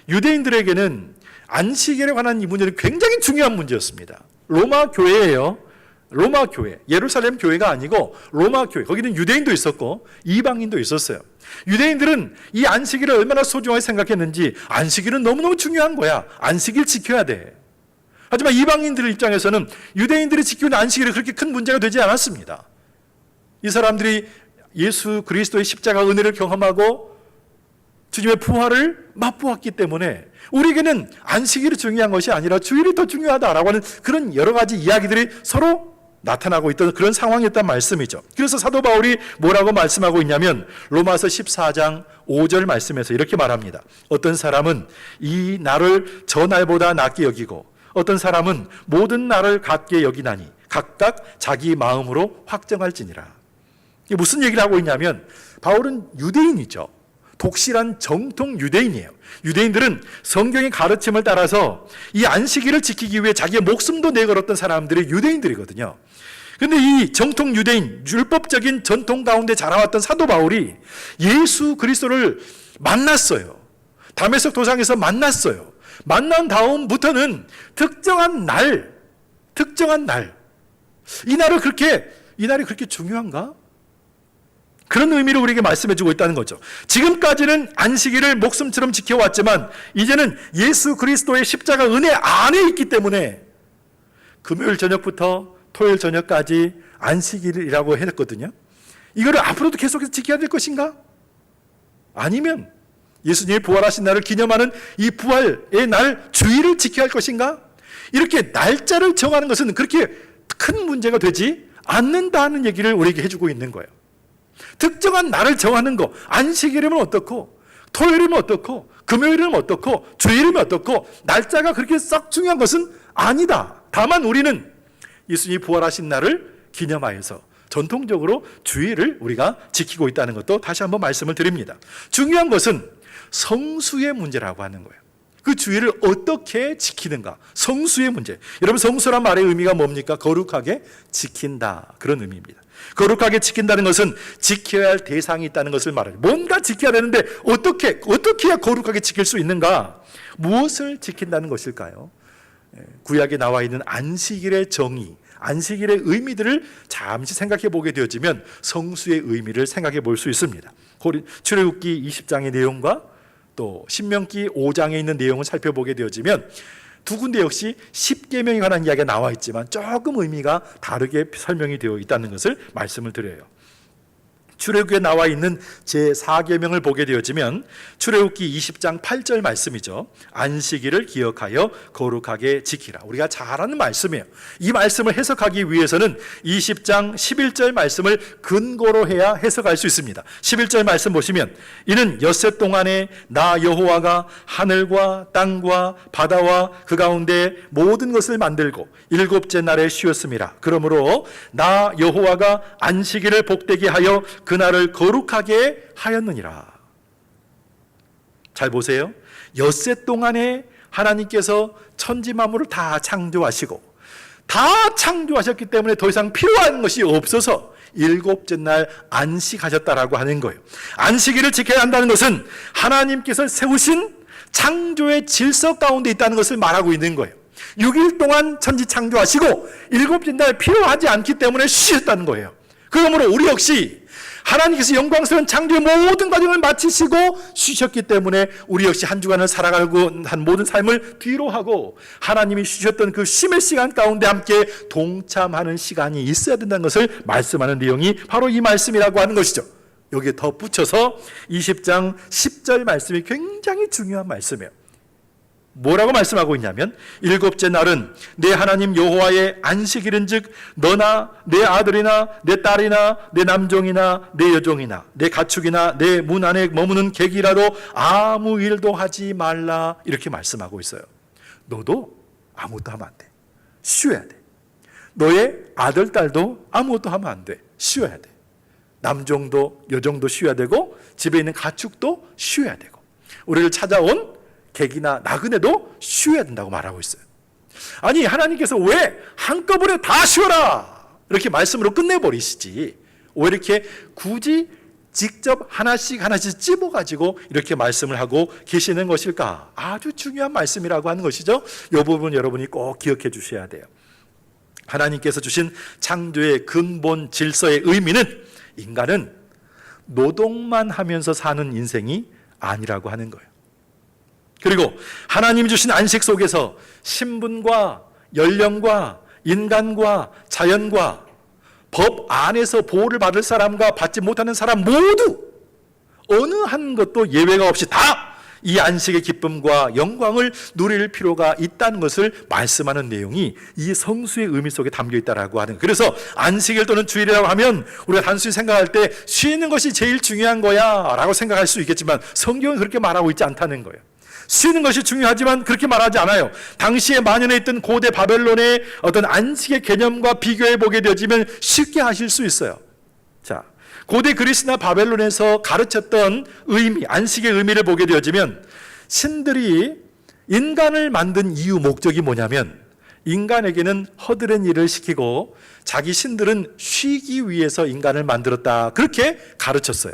유대인들에게는 안식일에 관한 이 문제는 굉장히 중요한 문제였습니다. 로마 교회예요. 로마 교회, 예루살렘 교회가 아니고 로마 교회. 거기는 유대인도 있었고 이방인도 있었어요. 유대인들은 이 안식일을 얼마나 소중하게 생각했는지 안식일은 너무너무 중요한 거야. 안식일 지켜야 돼. 하지만 이방인들 입장에서는 유대인들이 지키는 안식일이 그렇게 큰 문제가 되지 않았습니다. 이 사람들이 예수 그리스도의 십자가 은혜를 경험하고 주님의 부활을 맛보았기 때문에 우리에게는 안식일이 중요한 것이 아니라 주일이 더 중요하다라고 하는 그런 여러 가지 이야기들이 서로 나타나고 있던 그런 상황이었단 말씀이죠. 그래서 사도 바울이 뭐라고 말씀하고 있냐면 로마서 14장 5절 말씀에서 이렇게 말합니다. 어떤 사람은 이 날을 저 날보다 낫게 여기고 어떤 사람은 모든 날을 같게 여기나니 각각 자기 마음으로 확정할지니라. 이게 무슨 얘기를 하고 있냐면 바울은 유대인이죠. 독실한 정통 유대인이에요. 유대인들은 성경의 가르침을 따라서 이 안식일을 지키기 위해 자기의 목숨도 내걸었던 사람들이 유대인들이거든요. 그런데 이 정통 유대인, 율법적인 전통 가운데 자라왔던 사도 바울이 예수 그리스도를 만났어요. 다메섹 도상에서 만났어요. 만난 다음부터는 특정한 날, 이 날이 그렇게 중요한가? 그런 의미로 우리에게 말씀해주고 있다는 거죠. 지금까지는 안식일을 목숨처럼 지켜왔지만 이제는 예수 그리스도의 십자가 은혜 안에 있기 때문에 금요일 저녁부터 토요일 저녁까지 안식일이라고 했거든요. 이거를 앞으로도 계속해서 지켜야 될 것인가? 아니면 예수님이 부활하신 날을 기념하는 이 부활의 날 주일을 지켜야 할 것인가? 이렇게 날짜를 정하는 것은 그렇게 큰 문제가 되지 않는다는 얘기를 우리에게 해주고 있는 거예요. 특정한 날을 정하는 거, 안식일이면 어떻고 토요일이면 어떻고 금요일이면 어떻고 주일이면 어떻고 날짜가 그렇게 썩 중요한 것은 아니다. 다만 우리는 예수님이 부활하신 날을 기념하여서 전통적으로 주일을 우리가 지키고 있다는 것도 다시 한번 말씀을 드립니다. 중요한 것은 성수의 문제라고 하는 거예요. 그 주일을 어떻게 지키는가? 성수의 문제. 여러분, 성수란 말의 의미가 뭡니까? 거룩하게 지킨다, 그런 의미입니다. 거룩하게 지킨다는 것은 지켜야 할 대상이 있다는 것을 말해요. 뭔가 지켜야 되는데 어떻게 해야 거룩하게 지킬 수 있는가? 무엇을 지킨다는 것일까요? 구약에 나와 있는 안식일의 정의, 안식일의 의미들을 잠시 생각해 보게 되어지면 성수의 의미를 생각해 볼 수 있습니다. 출애굽기 20장의 내용과 또 신명기 5장에 있는 내용을 살펴보게 되어지면 두 군데 역시 10계명에 관한 이야기가 나와 있지만 조금 의미가 다르게 설명이 되어 있다는 것을 말씀을 드려요. 출애굽기에 나와 있는 제4계명을 보게 되어지면 출애굽기 20장 8절 말씀이죠. 안식일을 기억하여 거룩하게 지키라. 우리가 잘 아는 말씀이에요. 이 말씀을 해석하기 위해서는 20장 11절 말씀을 근거로 해야 해석할 수 있습니다. 11절 말씀 보시면 이는 엿새 동안에 나 여호와가 하늘과 땅과 바다와 그 가운데 모든 것을 만들고 일곱째 날에 쉬었음이라. 그러므로 나 여호와가 안식일을 복되게 하여 그날을 거룩하게 하였느니라. 잘 보세요. 엿새 동안에 하나님께서 천지 만물을 다 창조하시고 다 창조하셨기 때문에 더 이상 필요한 것이 없어서 일곱째 날 안식하셨다라고 하는 거예요. 안식일을 지켜야 한다는 것은 하나님께서 세우신 창조의 질서 가운데 있다는 것을 말하고 있는 거예요. 6일 동안 천지 창조하시고 일곱째 날 필요하지 않기 때문에 쉬셨다는 거예요. 그러므로 우리 역시 하나님께서 영광스러운 창조의 모든 과정을 마치시고 쉬셨기 때문에 우리 역시 한 주간을 살아가고 한 모든 삶을 뒤로 하고 하나님이 쉬셨던 그 쉼의 시간 가운데 함께 동참하는 시간이 있어야 된다는 것을 말씀하는 내용이 바로 이 말씀이라고 하는 것이죠. 여기에 덧붙여서 20장 10절 말씀이 굉장히 중요한 말씀이에요. 뭐라고 말씀하고 있냐면 일곱째 날은 내 하나님 여호와의 안식일은즉 너나 내 아들이나 내 딸이나 내 남종이나 내 여종이나 내 가축이나 내 문 안에 머무는 객이라도 아무 일도 하지 말라, 이렇게 말씀하고 있어요. 너도 아무것도 하면 안 돼. 쉬어야 돼. 너의 아들, 딸도 아무것도 하면 안 돼. 쉬어야 돼. 남종도 여종도 쉬어야 되고 집에 있는 가축도 쉬어야 되고 우리를 찾아온 객이나 나그네도 쉬어야 된다고 말하고 있어요. 아니, 하나님께서 왜 한꺼번에 다 쉬어라 이렇게 말씀으로 끝내버리시지 왜 이렇게 굳이 직접 하나씩 찝어가지고 이렇게 말씀을 하고 계시는 것일까? 아주 중요한 말씀이라고 하는 것이죠. 이 부분 여러분이 꼭 기억해 주셔야 돼요. 하나님께서 주신 창조의 근본 질서의 의미는 인간은 노동만 하면서 사는 인생이 아니라고 하는 거예요. 그리고 하나님이 주신 안식 속에서 신분과 연령과 인간과 자연과 법 안에서 보호를 받을 사람과 받지 못하는 사람 모두 어느 한 것도 예외가 없이 다 이 안식의 기쁨과 영광을 누릴 필요가 있다는 것을 말씀하는 내용이 이 성수의 의미 속에 담겨 있다라고 하는. 그래서 안식일 또는 주일이라고 하면 우리가 단순히 생각할 때 쉬는 것이 제일 중요한 거야 라고 생각할 수 있겠지만 성경은 그렇게 말하고 있지 않다는 거예요. 쉬는 것이 중요하지만 그렇게 말하지 않아요. 당시에 만연해 있던 고대 바벨론의 어떤 안식의 개념과 비교해 보게 되어지면 쉽게 하실 수 있어요. 자, 고대 그리스나 바벨론에서 가르쳤던 의미, 안식의 의미를 보게 되어지면 신들이 인간을 만든 이유, 목적이 뭐냐면 인간에게는 허드렛 일을 시키고 자기 신들은 쉬기 위해서 인간을 만들었다, 그렇게 가르쳤어요.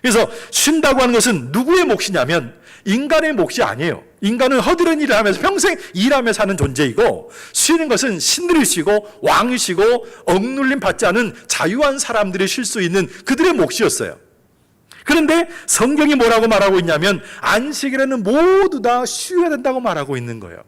그래서 쉰다고 하는 것은 누구의 몫이냐면 인간의 몫이 아니에요. 인간은 허드렛 일을 하면서 평생 일하며 사는 존재이고 쉬는 것은 신들이 쉬고 왕이 쉬고 억눌림 받지 않은 자유한 사람들이 쉴 수 있는 그들의 몫이었어요. 그런데 성경이 뭐라고 말하고 있냐면 안식일에는 모두 다 쉬어야 된다고 말하고 있는 거예요.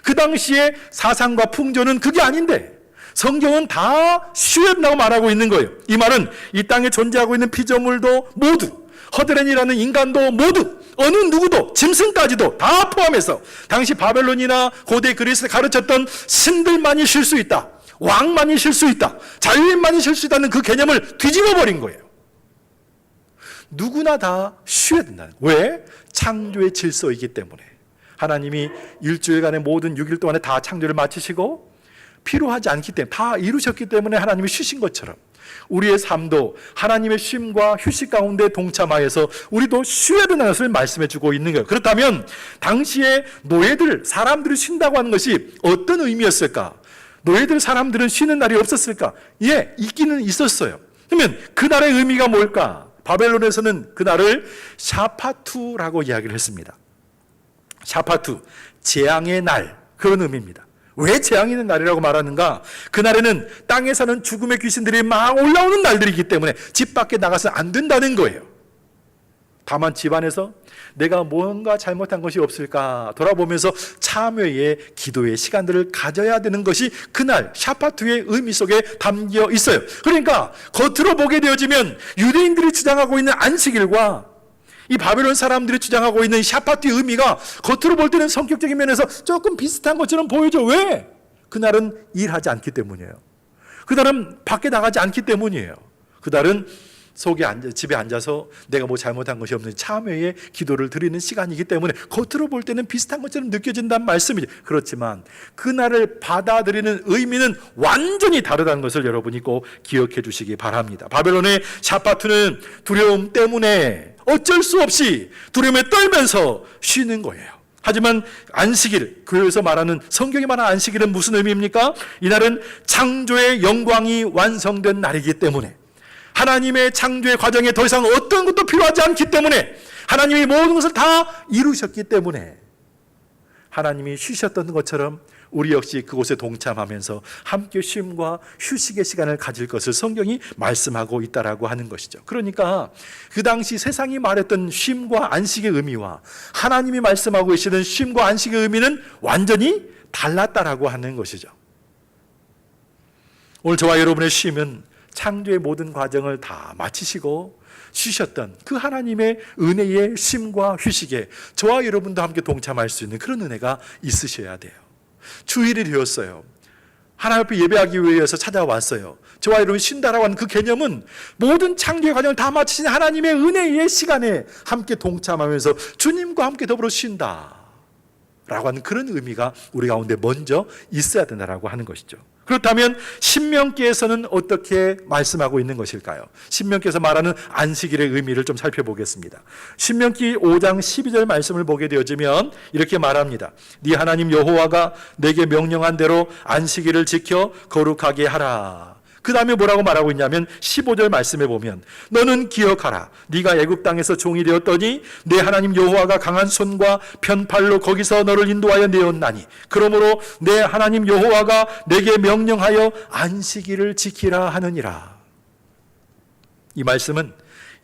그 당시에 사상과 풍조는 그게 아닌데 성경은 다 쉬어야 된다고 말하고 있는 거예요. 이 말은 이 땅에 존재하고 있는 피조물도 모두, 허드렛이라는 인간도 모두, 어느 누구도, 짐승까지도 다 포함해서 당시 바벨론이나 고대 그리스에 가르쳤던 신들만이 쉴 수 있다, 왕만이 쉴 수 있다, 자유인만이 쉴 수 있다는 그 개념을 뒤집어 버린 거예요. 누구나 다 쉬어야 된다는 거예요. 왜? 창조의 질서이기 때문에. 하나님이 일주일간의 모든 6일 동안에 다 창조를 마치시고 필요하지 않기 때문에 다 이루셨기 때문에 하나님이 쉬신 것처럼 우리의 삶도 하나님의 쉼과 휴식 가운데 동참하여서 우리도 쉬어야 된다는 것을 말씀해 주고 있는 거예요. 그렇다면 당시에 노예들, 사람들이 쉰다고 하는 것이 어떤 의미였을까? 노예들, 사람들은 쉬는 날이 없었을까? 예, 있기는 있었어요. 그러면 그날의 의미가 뭘까? 바벨론에서는 그날을 샤파투라고 이야기를 했습니다. 샤파투, 재앙의 날, 그런 의미입니다. 왜 재앙이 있는 날이라고 말하는가? 그날에는 땅에 사는 죽음의 귀신들이 막 올라오는 날들이기 때문에 집 밖에 나가서는 안 된다는 거예요. 다만 집안에서 내가 뭔가 잘못한 것이 없을까 돌아보면서 참회의 기도의 시간들을 가져야 되는 것이 그날 샤파투의 의미 속에 담겨 있어요. 그러니까 겉으로 보게 되어지면 유대인들이 주장하고 있는 안식일과 이 바벨론 사람들이 주장하고 있는 샤파투의 의미가 겉으로 볼 때는 성격적인 면에서 조금 비슷한 것처럼 보이죠. 왜? 그날은 일하지 않기 때문이에요. 그날은 밖에 나가지 않기 때문이에요. 그날은 집에 앉아서 내가 뭐 잘못한 것이 없는지 참회의 기도를 드리는 시간이기 때문에 겉으로 볼 때는 비슷한 것처럼 느껴진다는 말씀이죠. 그렇지만 그날을 받아들이는 의미는 완전히 다르다는 것을 여러분이 꼭 기억해 주시기 바랍니다. 바벨론의 샤파투는 두려움 때문에 어쩔 수 없이 두려움에 떨면서 쉬는 거예요. 하지만 안식일, 교회에서 말하는, 성경이 말하는 안식일은 무슨 의미입니까? 이날은 창조의 영광이 완성된 날이기 때문에, 하나님의 창조의 과정에 더 이상 어떤 것도 필요하지 않기 때문에, 하나님이 모든 것을 다 이루셨기 때문에 하나님이 쉬셨던 것처럼 우리 역시 그곳에 동참하면서 함께 쉼과 휴식의 시간을 가질 것을 성경이 말씀하고 있다라고 하는 것이죠. 그러니까 그 당시 세상이 말했던 쉼과 안식의 의미와 하나님이 말씀하고 계시는 쉼과 안식의 의미는 완전히 달랐다라고 하는 것이죠. 오늘 저와 여러분의 쉼은 창조의 모든 과정을 다 마치시고 쉬셨던 그 하나님의 은혜의 쉼과 휴식에 저와 여러분도 함께 동참할 수 있는 그런 은혜가 있으셔야 돼요. 주일이 되었어요. 하나님 앞에 예배하기 위해서 찾아왔어요. 저와 여러분이 쉰다라고 하는 그 개념은 모든 창조의 과정을 다 마치신 하나님의 은혜의 시간에 함께 동참하면서 주님과 함께 더불어 쉰다 라고 하는 그런 의미가 우리 가운데 먼저 있어야 된다라고 하는 것이죠. 그렇다면 신명기에서는 어떻게 말씀하고 있는 것일까요? 신명기에서 말하는 안식일의 의미를 좀 살펴보겠습니다. 신명기 5장 12절 말씀을 보게 되어지면 이렇게 말합니다. 네 하나님 여호와가 내게 명령한 대로 안식일을 지켜 거룩하게 하라. 그 다음에 뭐라고 말하고 있냐면 15절 말씀에 보면 너는 기억하라. 네가 애굽 땅에서 종이 되었더니 내 하나님 여호와가 강한 손과 편팔로 거기서 너를 인도하여 내었나니 그러므로 내 하나님 여호와가 내게 명령하여 안식일을 지키라 하느니라. 이 말씀은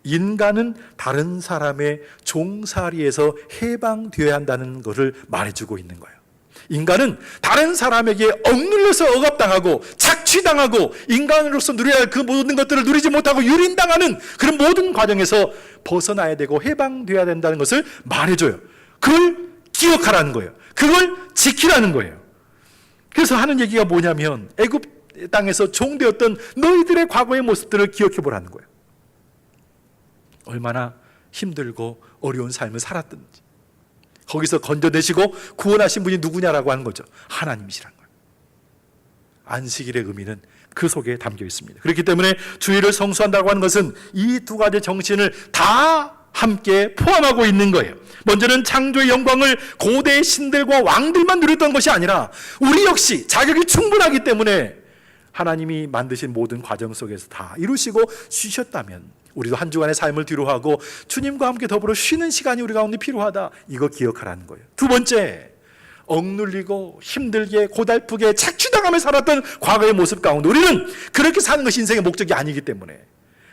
인간은 다른 사람의 종살이에서 해방되어야 한다는 것을 말해주고 있는 거예요. 인간은 다른 사람에게 억눌려서 억압당하고 착취당하고 인간으로서 누려야 할 그 모든 것들을 누리지 못하고 유린당하는 그런 모든 과정에서 벗어나야 되고 해방되어야 된다는 것을 말해줘요. 그걸 기억하라는 거예요. 그걸 지키라는 거예요. 그래서 하는 얘기가 뭐냐면 애굽 땅에서 종되었던 너희들의 과거의 모습들을 기억해 보라는 거예요. 얼마나 힘들고 어려운 삶을 살았든지 거기서 건져내시고 구원하신 분이 누구냐라고 하는 거죠. 하나님이시라는 거예요. 안식일의 의미는 그 속에 담겨 있습니다. 그렇기 때문에 주일을 성수한다고 하는 것은 이 두 가지 정신을 다 함께 포함하고 있는 거예요. 먼저는 창조의 영광을 고대의 신들과 왕들만 누렸던 것이 아니라 우리 역시 자격이 충분하기 때문에 하나님이 만드신 모든 과정 속에서 다 이루시고 쉬셨다면 우리도 한 주간의 삶을 뒤로하고 주님과 함께 더불어 쉬는 시간이 우리 가운데 필요하다. 이거 기억하라는 거예요. 두 번째, 억눌리고 힘들게 고달프게 착취당하며 살았던 과거의 모습 가운데 우리는 그렇게 사는 것이 인생의 목적이 아니기 때문에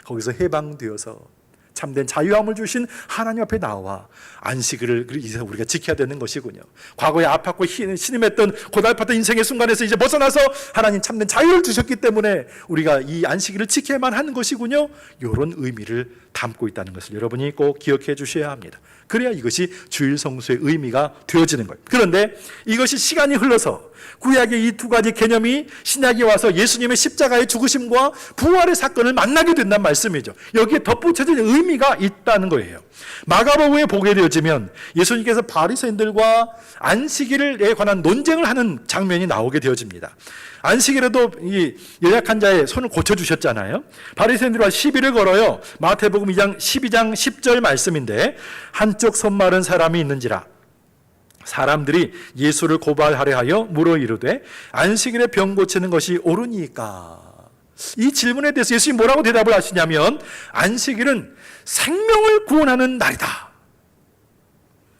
거기서 해방되어서 참된 자유함을 주신 하나님 앞에 나와 안식일을 이제 우리가 지켜야 되는 것이군요. 과거에 아팠고 신음했던 고달팠던 인생의 순간에서 이제 벗어나서 하나님 참된 자유를 주셨기 때문에 우리가 이 안식일을 지켜야만 하는 것이군요. 이런 의미를 담고 있다는 것을 여러분이 꼭 기억해 주셔야 합니다. 그래야 이것이 주일 성수의 의미가 되어지는 거예요. 그런데 이것이 시간이 흘러서 구약의 이 두 가지 개념이 신약에 와서 예수님의 십자가의 죽으심과 부활의 사건을 만나게 된다는 말씀이죠. 여기에 덧붙여진 의미 의미가 있다는 거예요. 마가복음에 보게 되어지면 예수님께서 바리새인들과 안식일에 관한 논쟁을 하는 장면이 나오게 되어집니다. 안식일에도 이 연약한 자의 손을 고쳐주셨잖아요. 바리새인들과 시비를 걸어요. 마태복음 12장 10절 말씀인데, 한쪽 손 마른 사람이 있는지라 사람들이 예수를 고발하려 하여 물어 이르되 안식일에 병 고치는 것이 옳으니까. 이 질문에 대해서 예수님이 뭐라고 대답을 하시냐면, 안식일은 생명을 구원하는 날이다.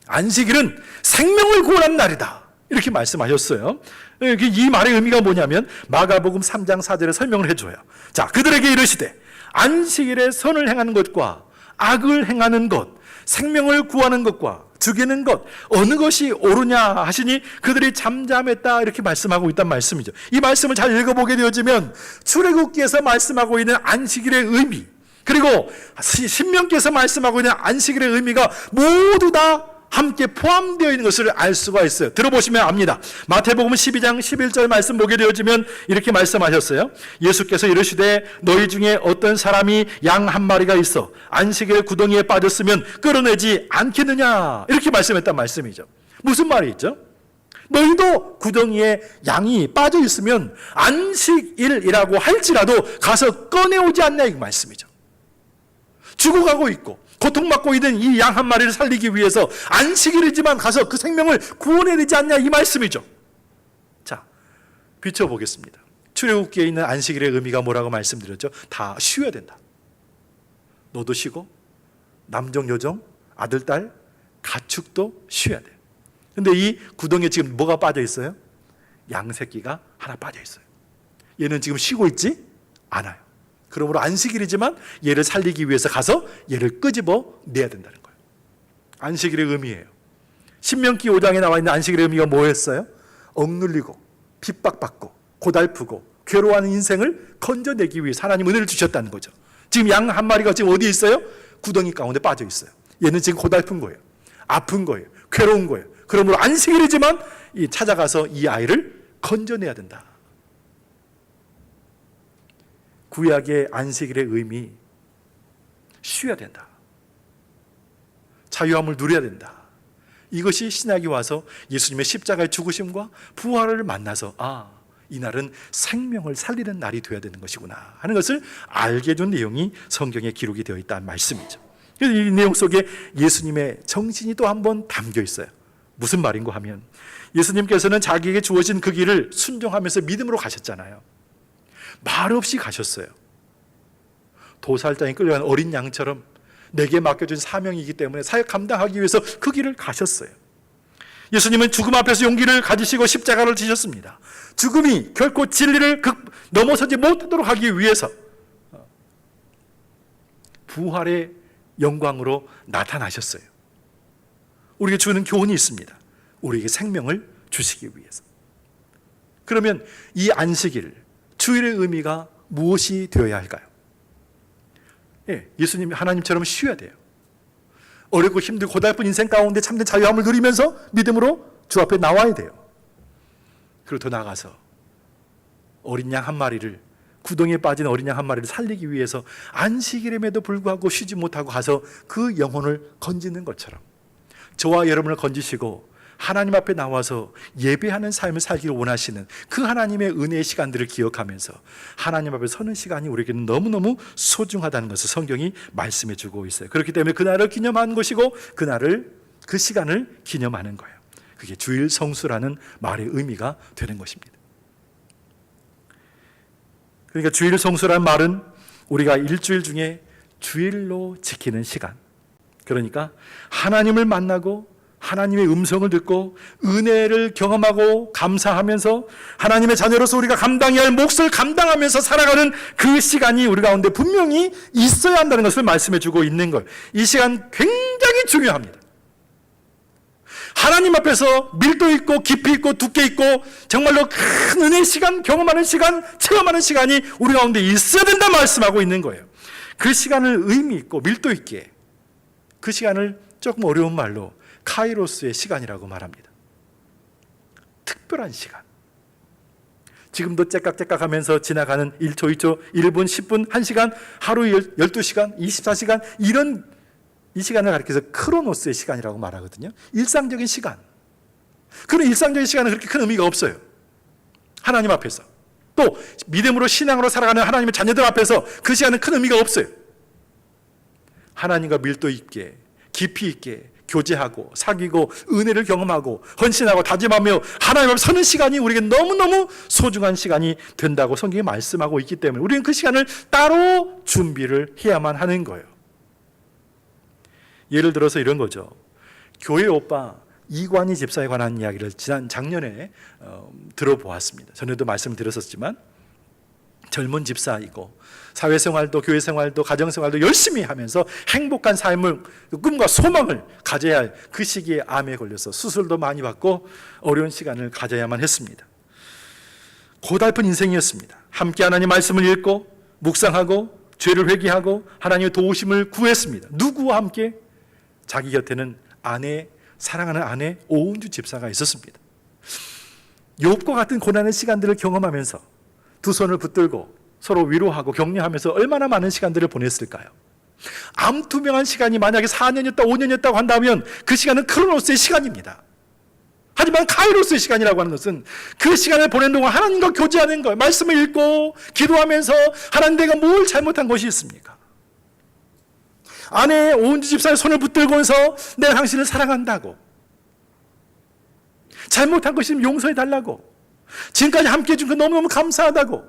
안식일은 생명을 구원하는 날이다. 이렇게 말씀하셨어요. 이 말의 의미가 뭐냐면 마가복음 3장 4절에 설명을 해줘요. 자, 그들에게 이르시되 안식일에 선을 행하는 것과 악을 행하는 것, 생명을 구하는 것과 죽이는 것, 어느 것이 옳으냐 하시니 그들이 잠잠했다, 이렇게 말씀하고 있단 말씀이죠. 이 말씀을 잘 읽어보게 되어지면 출애굽기에서 말씀하고 있는 안식일의 의미, 그리고 신명기에서 말씀하고 있는 안식일의 의미가 모두 다 함께 포함되어 있는 것을 알 수가 있어요. 들어보시면 압니다. 마태복음 12장 11절 말씀 보게 되어지면 이렇게 말씀하셨어요. 예수께서 이르시되 너희 중에 어떤 사람이 양 한 마리가 있어 안식일에 구덩이에 빠졌으면 끌어내지 않겠느냐, 이렇게 말씀했단 말씀이죠. 무슨 말이 있죠? 너희도 구덩이에 양이 빠져 있으면 안식일이라고 할지라도 가서 꺼내오지 않냐, 이 말씀이죠. 죽어가고 있고 고통받고 있는 이 양 한 마리를 살리기 위해서 안식일이지만 가서 그 생명을 구원해야 되지 않냐, 이 말씀이죠. 자, 비춰보겠습니다. 출애굽기에 있는 안식일의 의미가 뭐라고 말씀드렸죠? 다 쉬어야 된다. 너도 쉬고 남종 여종 아들 딸 가축도 쉬어야 돼. 근데 이 구덩이에 지금 뭐가 빠져 있어요? 양 새끼가 하나 빠져 있어요. 얘는 지금 쉬고 있지 않아요. 그러므로 안식일이지만 얘를 살리기 위해서 가서 얘를 끄집어 내야 된다는 거예요. 안식일의 의미예요. 신명기 5장에 나와 있는 안식일의 의미가 뭐였어요? 억눌리고 핍박받고 고달프고 괴로워하는 인생을 건져내기 위해서 하나님 은혜를 주셨다는 거죠. 지금 양 한 마리가 지금 어디에 있어요? 구덩이 가운데 빠져 있어요. 얘는 지금 고달픈 거예요. 아픈 거예요. 괴로운 거예요. 그러므로 안식일이지만 찾아가서 이 아이를 건져내야 된다. 구약의 안식일의 의미, 쉬어야 된다. 자유함을 누려야 된다. 이것이 신약이 와서 예수님의 십자가의 죽으심과 부활을 만나서 이날은 생명을 살리는 날이 되어야 되는 것이구나 하는 것을 알게 해준 내용이 성경에 기록이 되어 있다는 말씀이죠. 그래서 이 내용 속에 예수님의 정신이 또 한 번 담겨 있어요. 무슨 말인가 하면 예수님께서는 자기에게 주어진 그 길을 순종하면서 믿음으로 가셨잖아요. 말 없이 가셨어요. 도살장에 끌려간 어린 양처럼 내게 맡겨준 사명이기 때문에 사역 감당하기 위해서 그 길을 가셨어요. 예수님은 죽음 앞에서 용기를 가지시고 십자가를 지셨습니다. 죽음이 결코 진리를 넘어서지 못하도록 하기 위해서 부활의 영광으로 나타나셨어요. 우리에게 주는 교훈이 있습니다. 우리에게 생명을 주시기 위해서. 그러면 이 안식일, 주일의 의미가 무엇이 되어야 할까요? 예수님 하나님처럼 쉬어야 돼요. 어렵고 힘들고 고달픈 인생 가운데 참된 자유함을 누리면서 믿음으로 주 앞에 나와야 돼요. 그리고 더 나아가서 어린 양 한 마리를, 구덩이에 빠진 어린 양 한 마리를 살리기 위해서 안식일임에도 불구하고 쉬지 못하고 가서 그 영혼을 건지는 것처럼 저와 여러분을 건지시고 하나님 앞에 나와서 예배하는 삶을 살기를 원하시는 그 하나님의 은혜의 시간들을 기억하면서 하나님 앞에 서는 시간이 우리에게는 너무너무 소중하다는 것을 성경이 말씀해 주고 있어요. 그렇기 때문에 그날을 기념하는 것이고 그 시간을 기념하는 거예요. 그게 주일 성수라는 말의 의미가 되는 것입니다. 그러니까 주일 성수라는 말은 우리가 일주일 중에 주일로 지키는 시간, 그러니까 하나님을 만나고 하나님의 음성을 듣고 은혜를 경험하고 감사하면서 하나님의 자녀로서 우리가 감당해야 할 몫을 감당하면서 살아가는 그 시간이 우리 가운데 분명히 있어야 한다는 것을 말씀해 주고 있는 거예요. 이 시간 굉장히 중요합니다. 하나님 앞에서 밀도 있고 깊이 있고 두께 있고 정말로 큰 은혜의 시간, 경험하는 시간, 체험하는 시간이 우리 가운데 있어야 된다 말씀하고 있는 거예요. 그 시간을 의미 있고 밀도 있게, 그 시간을 조금 어려운 말로 카이로스의 시간이라고 말합니다. 특별한 시간. 지금도 째깍째깍 하면서 지나가는 1초, 2초, 1분, 10분, 1시간, 하루 12시간, 24시간 이런 이 시간을 가리켜서 크로노스의 시간이라고 말하거든요. 일상적인 시간. 그런 일상적인 시간은 그렇게 큰 의미가 없어요. 하나님 앞에서. 또 믿음으로 신앙으로 살아가는 하나님의 자녀들 앞에서 그 시간은 큰 의미가 없어요. 하나님과 밀도 있게 깊이 있게 교제하고 사귀고 은혜를 경험하고 헌신하고 다짐하며 하나님 앞에 서는 시간이 우리에게 너무너무 소중한 시간이 된다고 성경이 말씀하고 있기 때문에 우리는 그 시간을 따로 준비를 해야만 하는 거예요. 예를 들어서 이런 거죠. 교회 오빠 이관희 집사에 관한 이야기를 지난 작년에 들어보았습니다. 전에도 말씀드렸었지만 젊은 집사이고 사회생활도 교회생활도 가정생활도 열심히 하면서 행복한 삶을 꿈과 소망을 가져야 할 그 시기에 암에 걸려서 수술도 많이 받고 어려운 시간을 가져야만 했습니다. 고달픈 인생이었습니다. 함께 하나님 말씀을 읽고 묵상하고 죄를 회개하고 하나님의 도우심을 구했습니다. 누구와 함께? 자기 곁에는 사랑하는 아내 오은주 집사가 있었습니다. 욥과 같은 고난의 시간들을 경험하면서 두 손을 붙들고 서로 위로하고 격려하면서 얼마나 많은 시간들을 보냈을까요? 암투명한 시간이 만약에 4년이었다 5년이었다고 한다면 그 시간은 크로노스의 시간입니다. 하지만 카이로스의 시간이라고 하는 것은 그 시간을 보낸 동안 하나님과 교제하는 거예요. 말씀을 읽고 기도하면서 하나님 내가 뭘 잘못한 것이 있습니까? 아내 오은주 집사의 손을 붙들고서 내가 당신을 사랑한다고, 잘못한 것이 있으면 용서해 달라고, 지금까지 함께 해준 거 너무너무 감사하다고,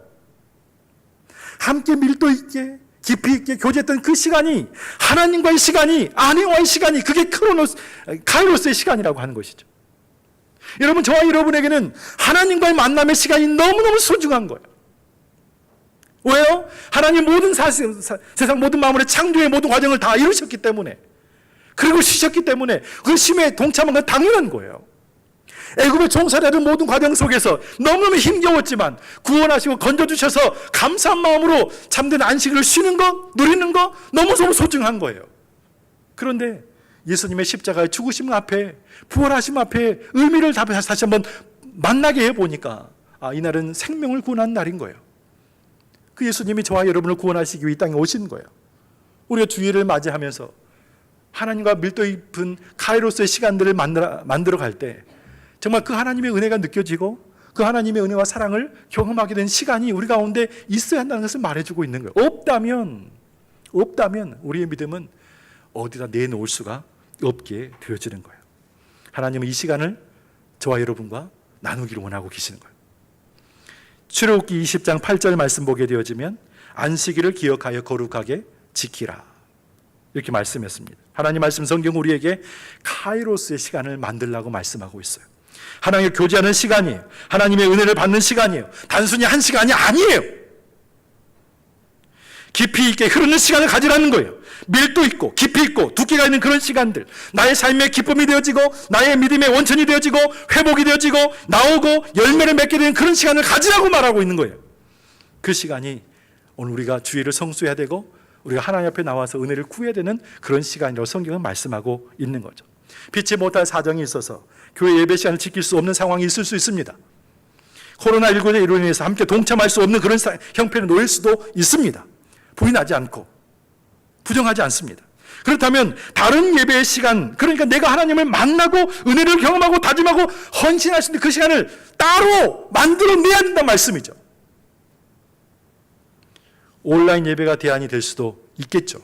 함께 밀도 있게 깊이 있게 교제했던 그 시간이, 하나님과의 시간이, 아내와의 시간이, 그게 카이로스의 시간이라고 하는 것이죠. 여러분, 저와 여러분에게는 하나님과의 만남의 시간이 너무너무 소중한 거예요. 왜요? 하나님 모든 세상 모든 만물의 창조의 모든 과정을 다 이루셨기 때문에, 그리고 쉬셨기 때문에 그 쉼에 동참한 건 당연한 거예요. 애굽의 종살이하는 모든 과정 속에서 너무너무 힘겨웠지만 구원하시고 건져주셔서 감사한 마음으로 잠든 안식을 쉬는 것, 누리는 것 너무너무 소중한 거예요. 그런데 예수님의 십자가의 죽으심 앞에, 부활하심 앞에 의미를 다시 한번 만나게 해보니까 이날은 생명을 구원한 날인 거예요. 그 예수님이 저와 여러분을 구원하시기 위해 이 땅에 오신 거예요. 우리가 주일을 맞이하면서 하나님과 밀도 깊은 카이로스의 시간들을 만들어 갈 때 정말 그 하나님의 은혜가 느껴지고 그 하나님의 은혜와 사랑을 경험하게 된 시간이 우리 가운데 있어야 한다는 것을 말해주고 있는 거예요. 없다면 우리의 믿음은 어디다 내놓을 수가 없게 되어지는 거예요. 하나님은 이 시간을 저와 여러분과 나누기를 원하고 계시는 거예요. 출애굽기 20장 8절 말씀 보게 되어지면 안식일을 기억하여 거룩하게 지키라, 이렇게 말씀했습니다. 하나님 말씀 성경 우리에게 카이로스의 시간을 만들라고 말씀하고 있어요. 하나님과 교제하는 시간이에요. 하나님의 은혜를 받는 시간이에요. 단순히 한 시간이 아니에요. 깊이 있게 흐르는 시간을 가지라는 거예요. 밀도 있고 깊이 있고 두께가 있는 그런 시간들, 나의 삶의 기쁨이 되어지고 나의 믿음의 원천이 되어지고 회복이 되어지고 나오고 열매를 맺게 되는 그런 시간을 가지라고 말하고 있는 거예요. 그 시간이 오늘 우리가 주일을 성수해야 되고 우리가 하나님 앞에 나와서 은혜를 구해야 되는 그런 시간이라고 성경은 말씀하고 있는 거죠. 피치 못할 사정이 있어서 교회 예배 시간을 지킬 수 없는 상황이 있을 수 있습니다. 코로나19로 인해서 함께 동참할 수 없는 그런 형편에 놓일 수도 있습니다. 부인하지 않고 부정하지 않습니다. 그렇다면 다른 예배의 시간, 그러니까 내가 하나님을 만나고 은혜를 경험하고 다짐하고 헌신할 수 있는 그 시간을 따로 만들어내야 된다는 말씀이죠. 온라인 예배가 대안이 될 수도 있겠죠.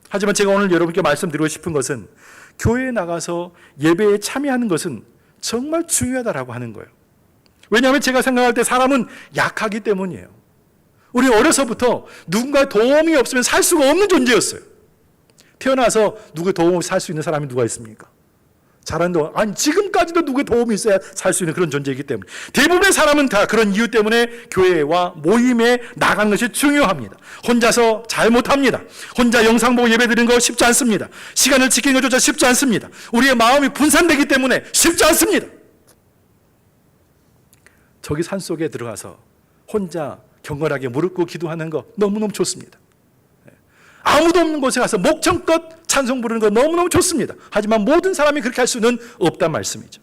하지만 제가 오늘 여러분께 말씀드리고 싶은 것은 교회에 나가서 예배에 참여하는 것은 정말 중요하다라고 하는 거예요. 왜냐하면 제가 생각할 때 사람은 약하기 때문이에요. 우리 어려서부터 누군가의 도움이 없으면 살 수가 없는 존재였어요. 태어나서 누구의 도움 없이 살 수 있는 사람이 누가 있습니까? 잘한다. 아니 지금까지도 누구의 도움이 있어야 살 수 있는 그런 존재이기 때문에 대부분의 사람은 다 그런 이유 때문에 교회와 모임에 나가는 것이 중요합니다. 혼자서 잘 못합니다. 혼자 영상 보고 예배드리는 거 쉽지 않습니다. 시간을 지키는 것조차 쉽지 않습니다. 우리의 마음이 분산되기 때문에 쉽지 않습니다. 저기 산속에 들어가서 혼자 경건하게 무릎 꿇고 기도하는 거 너무너무 좋습니다. 아무도 없는 곳에 가서 목청껏 찬송 부르는 거 너무너무 좋습니다. 하지만 모든 사람이 그렇게 할 수는 없단 말씀이죠.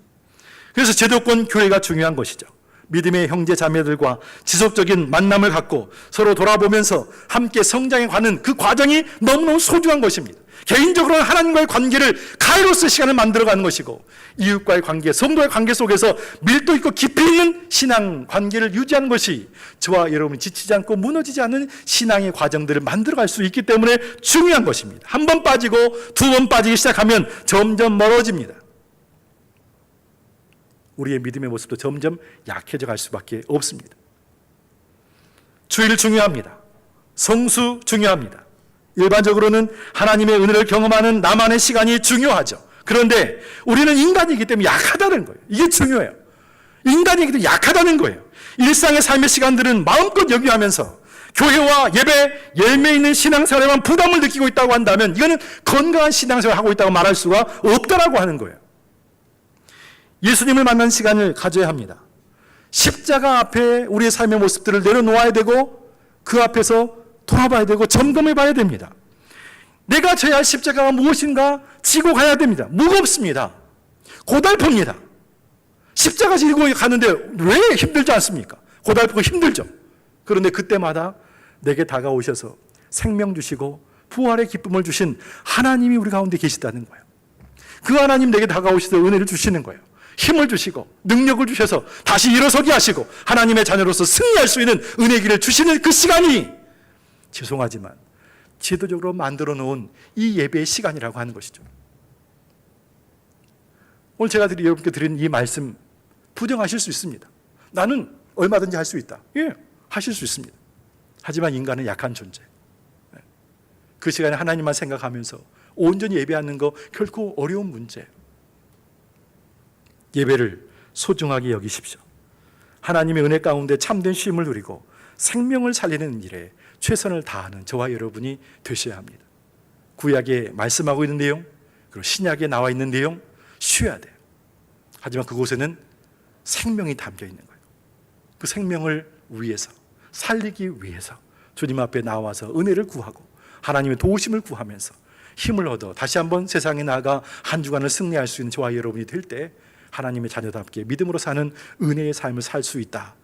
그래서 제도권 교회가 중요한 것이죠. 믿음의 형제 자매들과 지속적인 만남을 갖고 서로 돌아보면서 함께 성장해 가는 그 과정이 너무너무 소중한 것입니다. 개인적으로는 하나님과의 관계를 카이로스 시간을 만들어가는 것이고, 이웃과의 관계, 성도의 관계 속에서 밀도 있고 깊이 있는 신앙 관계를 유지하는 것이 저와 여러분이 지치지 않고 무너지지 않는 신앙의 과정들을 만들어갈 수 있기 때문에 중요한 것입니다. 한 번 빠지고 두 번 빠지기 시작하면 점점 멀어집니다. 우리의 믿음의 모습도 점점 약해져 갈 수밖에 없습니다. 주일 중요합니다. 성수 중요합니다. 일반적으로는 하나님의 은혜를 경험하는 나만의 시간이 중요하죠. 그런데 우리는 인간이기 때문에 약하다는 거예요. 이게 중요해요. 인간이기 때문에 약하다는 거예요. 일상의 삶의 시간들은 마음껏 역유하면서 교회와 예배, 열매 있는 신앙생활에만 부담을 느끼고 있다고 한다면 이거는 건강한 신앙생활을 하고 있다고 말할 수가 없다라고 하는 거예요. 예수님을 만난 시간을 가져야 합니다. 십자가 앞에 우리의 삶의 모습들을 내려놓아야 되고 그 앞에서 돌아봐야 되고 점검해 봐야 됩니다. 내가 져야 할 십자가가 무엇인가 지고 가야 됩니다. 무겁습니다. 고달픕니다. 십자가 지고 가는데 왜 힘들지 않습니까? 고달프고 힘들죠. 그런데 그때마다 내게 다가오셔서 생명 주시고 부활의 기쁨을 주신 하나님이 우리 가운데 계시다는 거예요. 그 하나님 내게 다가오셔서 은혜를 주시는 거예요. 힘을 주시고 능력을 주셔서 다시 일어서게 하시고 하나님의 자녀로서 승리할 수 있는 은혜의 길을 주시는 그 시간이 죄송하지만 제도적으로 만들어 놓은 이 예배의 시간이라고 하는 것이죠. 오늘 제가 여러분께 드린 이 말씀 부정하실 수 있습니다. 나는 얼마든지 할 수 있다. 예, 하실 수 있습니다. 하지만 인간은 약한 존재. 그 시간에 하나님만 생각하면서 온전히 예배하는 거 결코 어려운 문제예요. 예배를 소중하게 여기십시오. 하나님의 은혜 가운데 참된 쉼을 누리고 생명을 살리는 일에 최선을 다하는 저와 여러분이 되셔야 합니다. 구약에 말씀하고 있는 내용, 그리고 신약에 나와 있는 내용 쉬어야 돼요. 하지만 그곳에는 생명이 담겨 있는 거예요. 그 생명을 위해서, 살리기 위해서 주님 앞에 나와서 은혜를 구하고 하나님의 도우심을 구하면서 힘을 얻어 다시 한번 세상에 나아가 한 주간을 승리할 수 있는 저와 여러분이 될 때 하나님의 자녀답게 믿음으로 사는 은혜의 삶을 살 수 있다,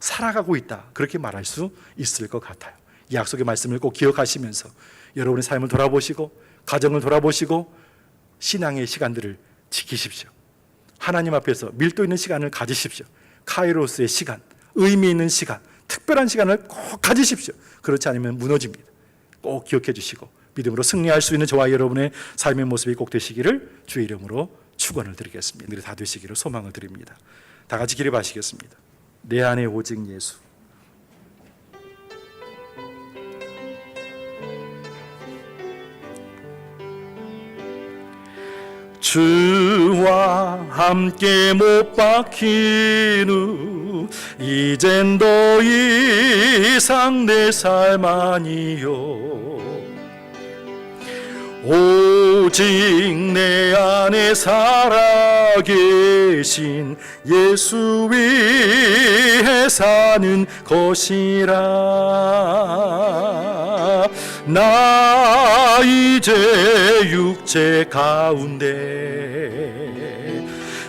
살아가고 있다, 그렇게 말할 수 있을 것 같아요. 이 약속의 말씀을 꼭 기억하시면서 여러분의 삶을 돌아보시고 가정을 돌아보시고 신앙의 시간들을 지키십시오. 하나님 앞에서 밀도 있는 시간을 가지십시오. 카이로스의 시간, 의미 있는 시간, 특별한 시간을 꼭 가지십시오. 그렇지 않으면 무너집니다. 꼭 기억해 주시고 믿음으로 승리할 수 있는 저와 여러분의 삶의 모습이 꼭 되시기를 주의 이름으로 축원을 드리겠습니다. 늘 다 되시기를 소망을 드립니다. 다 같이 기립하시겠습니다. 내 안에 오직 예수. 주와 함께 못 박힌 후 이젠 더 이상 내 삶 아니요 오직 내 안에 살아계신 예수 위에 사는 것이라. 나 이제 육체 가운데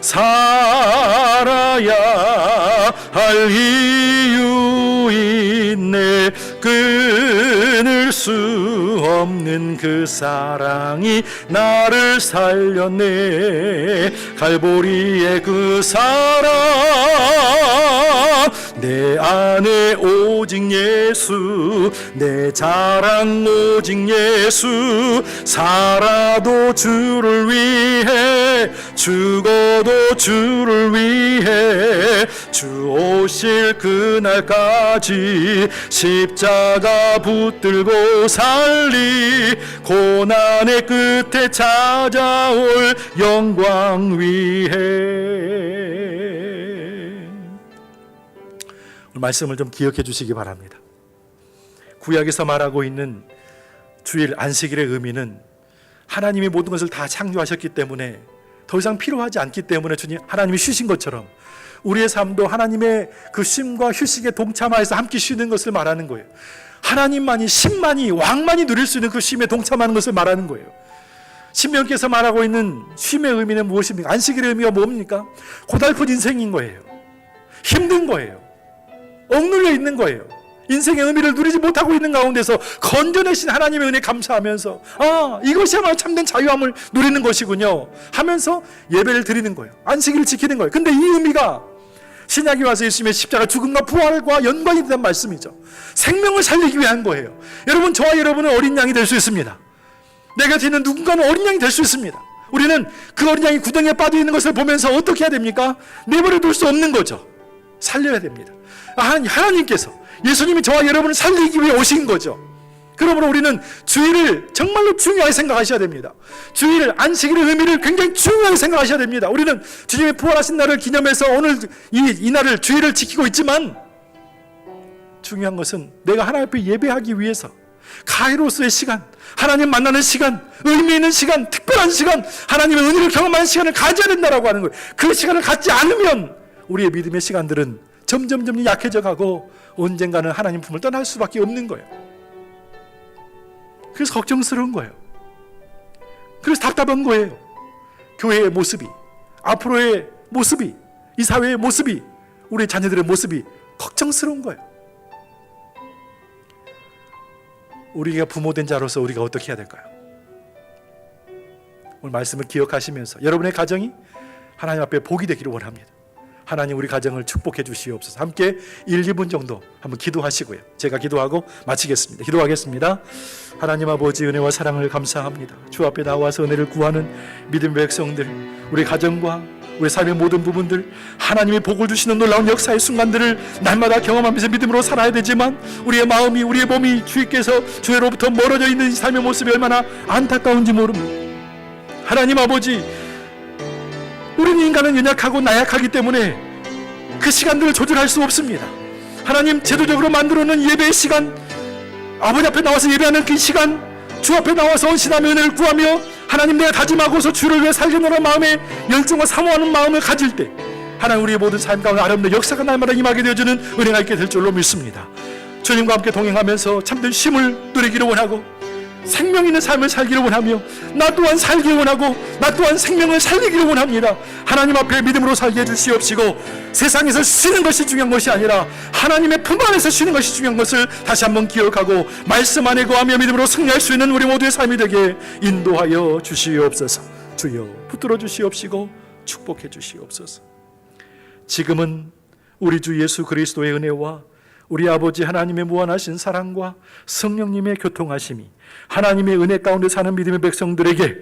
살아야 할 이유 있네. 끊을 수 없는 그 사랑이 나를 살렸네. 갈보리의 그 사랑 내 안에 오직 예수, 내 자랑 오직 예수. 살아도 주를 위해, 죽어도 주를 위해, 주 오실 그날까지 십자가 붙들고 살리. 고난의 끝에 찾아올 영광 위해. 말씀을 좀 기억해 주시기 바랍니다. 구약에서 말하고 있는 주일 안식일의 의미는 하나님이 모든 것을 다 창조하셨기 때문에 더 이상 필요하지 않기 때문에 주님 하나님이 쉬신 것처럼 우리의 삶도 하나님의 그 쉼과 휴식에 동참하여서 함께 쉬는 것을 말하는 거예요. 하나님만이, 신만이, 왕만이 누릴 수 있는 그 쉼에 동참하는 것을 말하는 거예요. 신명께서 말하고 있는 쉼의 의미는 무엇입니까? 안식일의 의미가 뭡니까? 고달픈 인생인 거예요. 힘든 거예요. 억눌려 있는 거예요. 인생의 의미를 누리지 못하고 있는 가운데서 건져내신 하나님의 은혜 감사하면서 이것이야말로 참된 자유함을 누리는 것이군요 하면서 예배를 드리는 거예요. 안식일을 지키는 거예요. 근데 이 의미가 신약에 와서 예수님의 십자가 죽음과 부활과 연관이 된다는 말씀이죠. 생명을 살리기 위한 거예요. 여러분, 저와 여러분은 어린 양이 될 수 있습니다. 내 곁에 있는 누군가는 어린 양이 될 수 있습니다. 우리는 그 어린 양이 구덩이에 빠져 있는 것을 보면서 어떻게 해야 됩니까? 내버려 둘 수 없는 거죠. 살려야 됩니다. 하나님께서, 예수님이 저와 여러분을 살리기 위해 오신 거죠. 그러므로 우리는 주일을 정말로 중요하게 생각하셔야 됩니다. 주일, 안식일의 의미를 굉장히 중요하게 생각하셔야 됩니다. 우리는 주님의 부활하신 날을 기념해서 오늘 이 날을, 주일을 지키고 있지만 중요한 것은 내가 하나님 앞에 예배하기 위해서 가이로스의 시간, 하나님 만나는 시간, 의미 있는 시간, 특별한 시간, 하나님의 은혜를 경험하는 시간을 가져야 된다라고 하는 거예요. 그 시간을 갖지 않으면 우리의 믿음의 시간들은 점점 약해져 가고 언젠가는 하나님 품을 떠날 수밖에 없는 거예요. 그래서 걱정스러운 거예요. 그래서 답답한 거예요. 교회의 모습이, 앞으로의 모습이, 이 사회의 모습이, 우리 자녀들의 모습이 걱정스러운 거예요. 우리가 부모된 자로서 우리가 어떻게 해야 될까요? 오늘 말씀을 기억하시면서 여러분의 가정이 하나님 앞에 복이 되기를 원합니다. 하나님, 우리 가정을 축복해 주시옵소서. 함께 1, 2분 정도 한번 기도하시고요. 제가 기도하고 마치겠습니다. 기도하겠습니다. 하나님 아버지, 은혜와 사랑을 감사합니다. 주 앞에 나와서 은혜를 구하는 믿음의 백성들, 우리 가정과 우리 삶의 모든 부분들, 하나님이 복을 주시는 놀라운 역사의 순간들을 날마다 경험하면서 믿음으로 살아야 되지만 우리의 마음이, 우리의 몸이 주께서 주로부터 멀어져 있는 이 삶의 모습이 얼마나 안타까운지 모릅니다. 하나님 아버지, 우리는 인간은 연약하고 나약하기 때문에 그 시간들을 조절할 수 없습니다. 하나님, 제도적으로 만들어놓은 예배의 시간, 아버지 앞에 나와서 예배하는 그 시간, 주 앞에 나와서 헌신하며 은혜를 구하며 하나님, 내가 다짐하고서 주를 위해 살려노라는 마음에 열정과 사모하는 마음을 가질 때 하나님, 우리의 모든 삶 가운데 아름다운 역사가 날마다 임하게 되어주는 은혜가 있게 될 줄로 믿습니다. 주님과 함께 동행하면서 참된 쉼을 누리기를 원하고 생명 있는 삶을 살기를 원하며 나 또한 살기를 원하고 나 또한 생명을 살리기를 원합니다. 하나님 앞에 믿음으로 살게 해주시옵시고 세상에서 쉬는 것이 중요한 것이 아니라 하나님의 품 안에서 쉬는 것이 중요한 것을 다시 한번 기억하고 말씀 안에 거하며 믿음으로 승리할 수 있는 우리 모두의 삶이 되게 인도하여 주시옵소서. 주여, 붙들어 주시옵시고 축복해 주시옵소서. 지금은 우리 주 예수 그리스도의 은혜와 우리 아버지 하나님의 무한하신 사랑과 성령님의 교통하심이 하나님의 은혜 가운데 사는 믿음의 백성들에게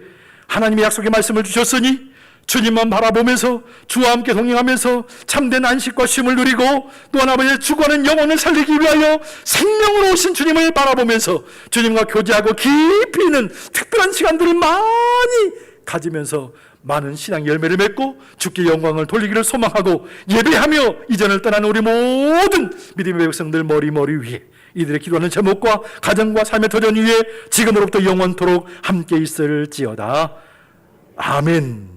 하나님의 약속의 말씀을 주셨으니 주님만 바라보면서 주와 함께 동행하면서 참된 안식과 쉼을 누리고 또한 아버지의 죽어가는 영혼을 살리기 위하여 생명으로 오신 주님을 바라보면서 주님과 교제하고 깊이 있는 특별한 시간들을 많이 가지면서 많은 신앙 열매를 맺고 주께 영광을 돌리기를 소망하고 예배하며 이전을 떠나는 우리 모든 믿음의 백성들 머리 위에 이들의 기도하는 제목과 가정과 삶의 도전 위에 지금으로부터 영원토록 함께 있을지어다. 아멘.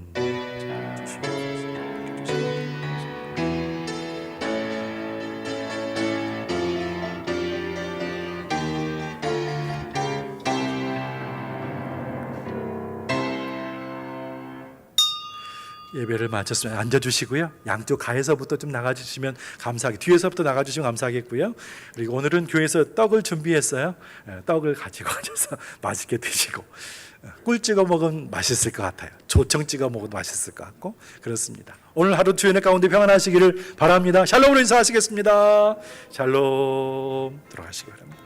예배를 마쳤으면 앉아주시고요. 양쪽 가에서부터 좀 나가주시면 감사하게, 뒤에서부터 나가주시면 감사하겠고요. 그리고 오늘은 교회에서 떡을 준비했어요. 떡을 가지고 가셔서 맛있게 드시고 꿀 찍어 먹으면 맛있을 것 같아요. 조청 찍어 먹어도 맛있을 것 같고 그렇습니다. 오늘 하루 주연의 가운데 평안하시기를 바랍니다. 샬롬으로 인사하시겠습니다. 샬롬. 들어가시기 바랍니다.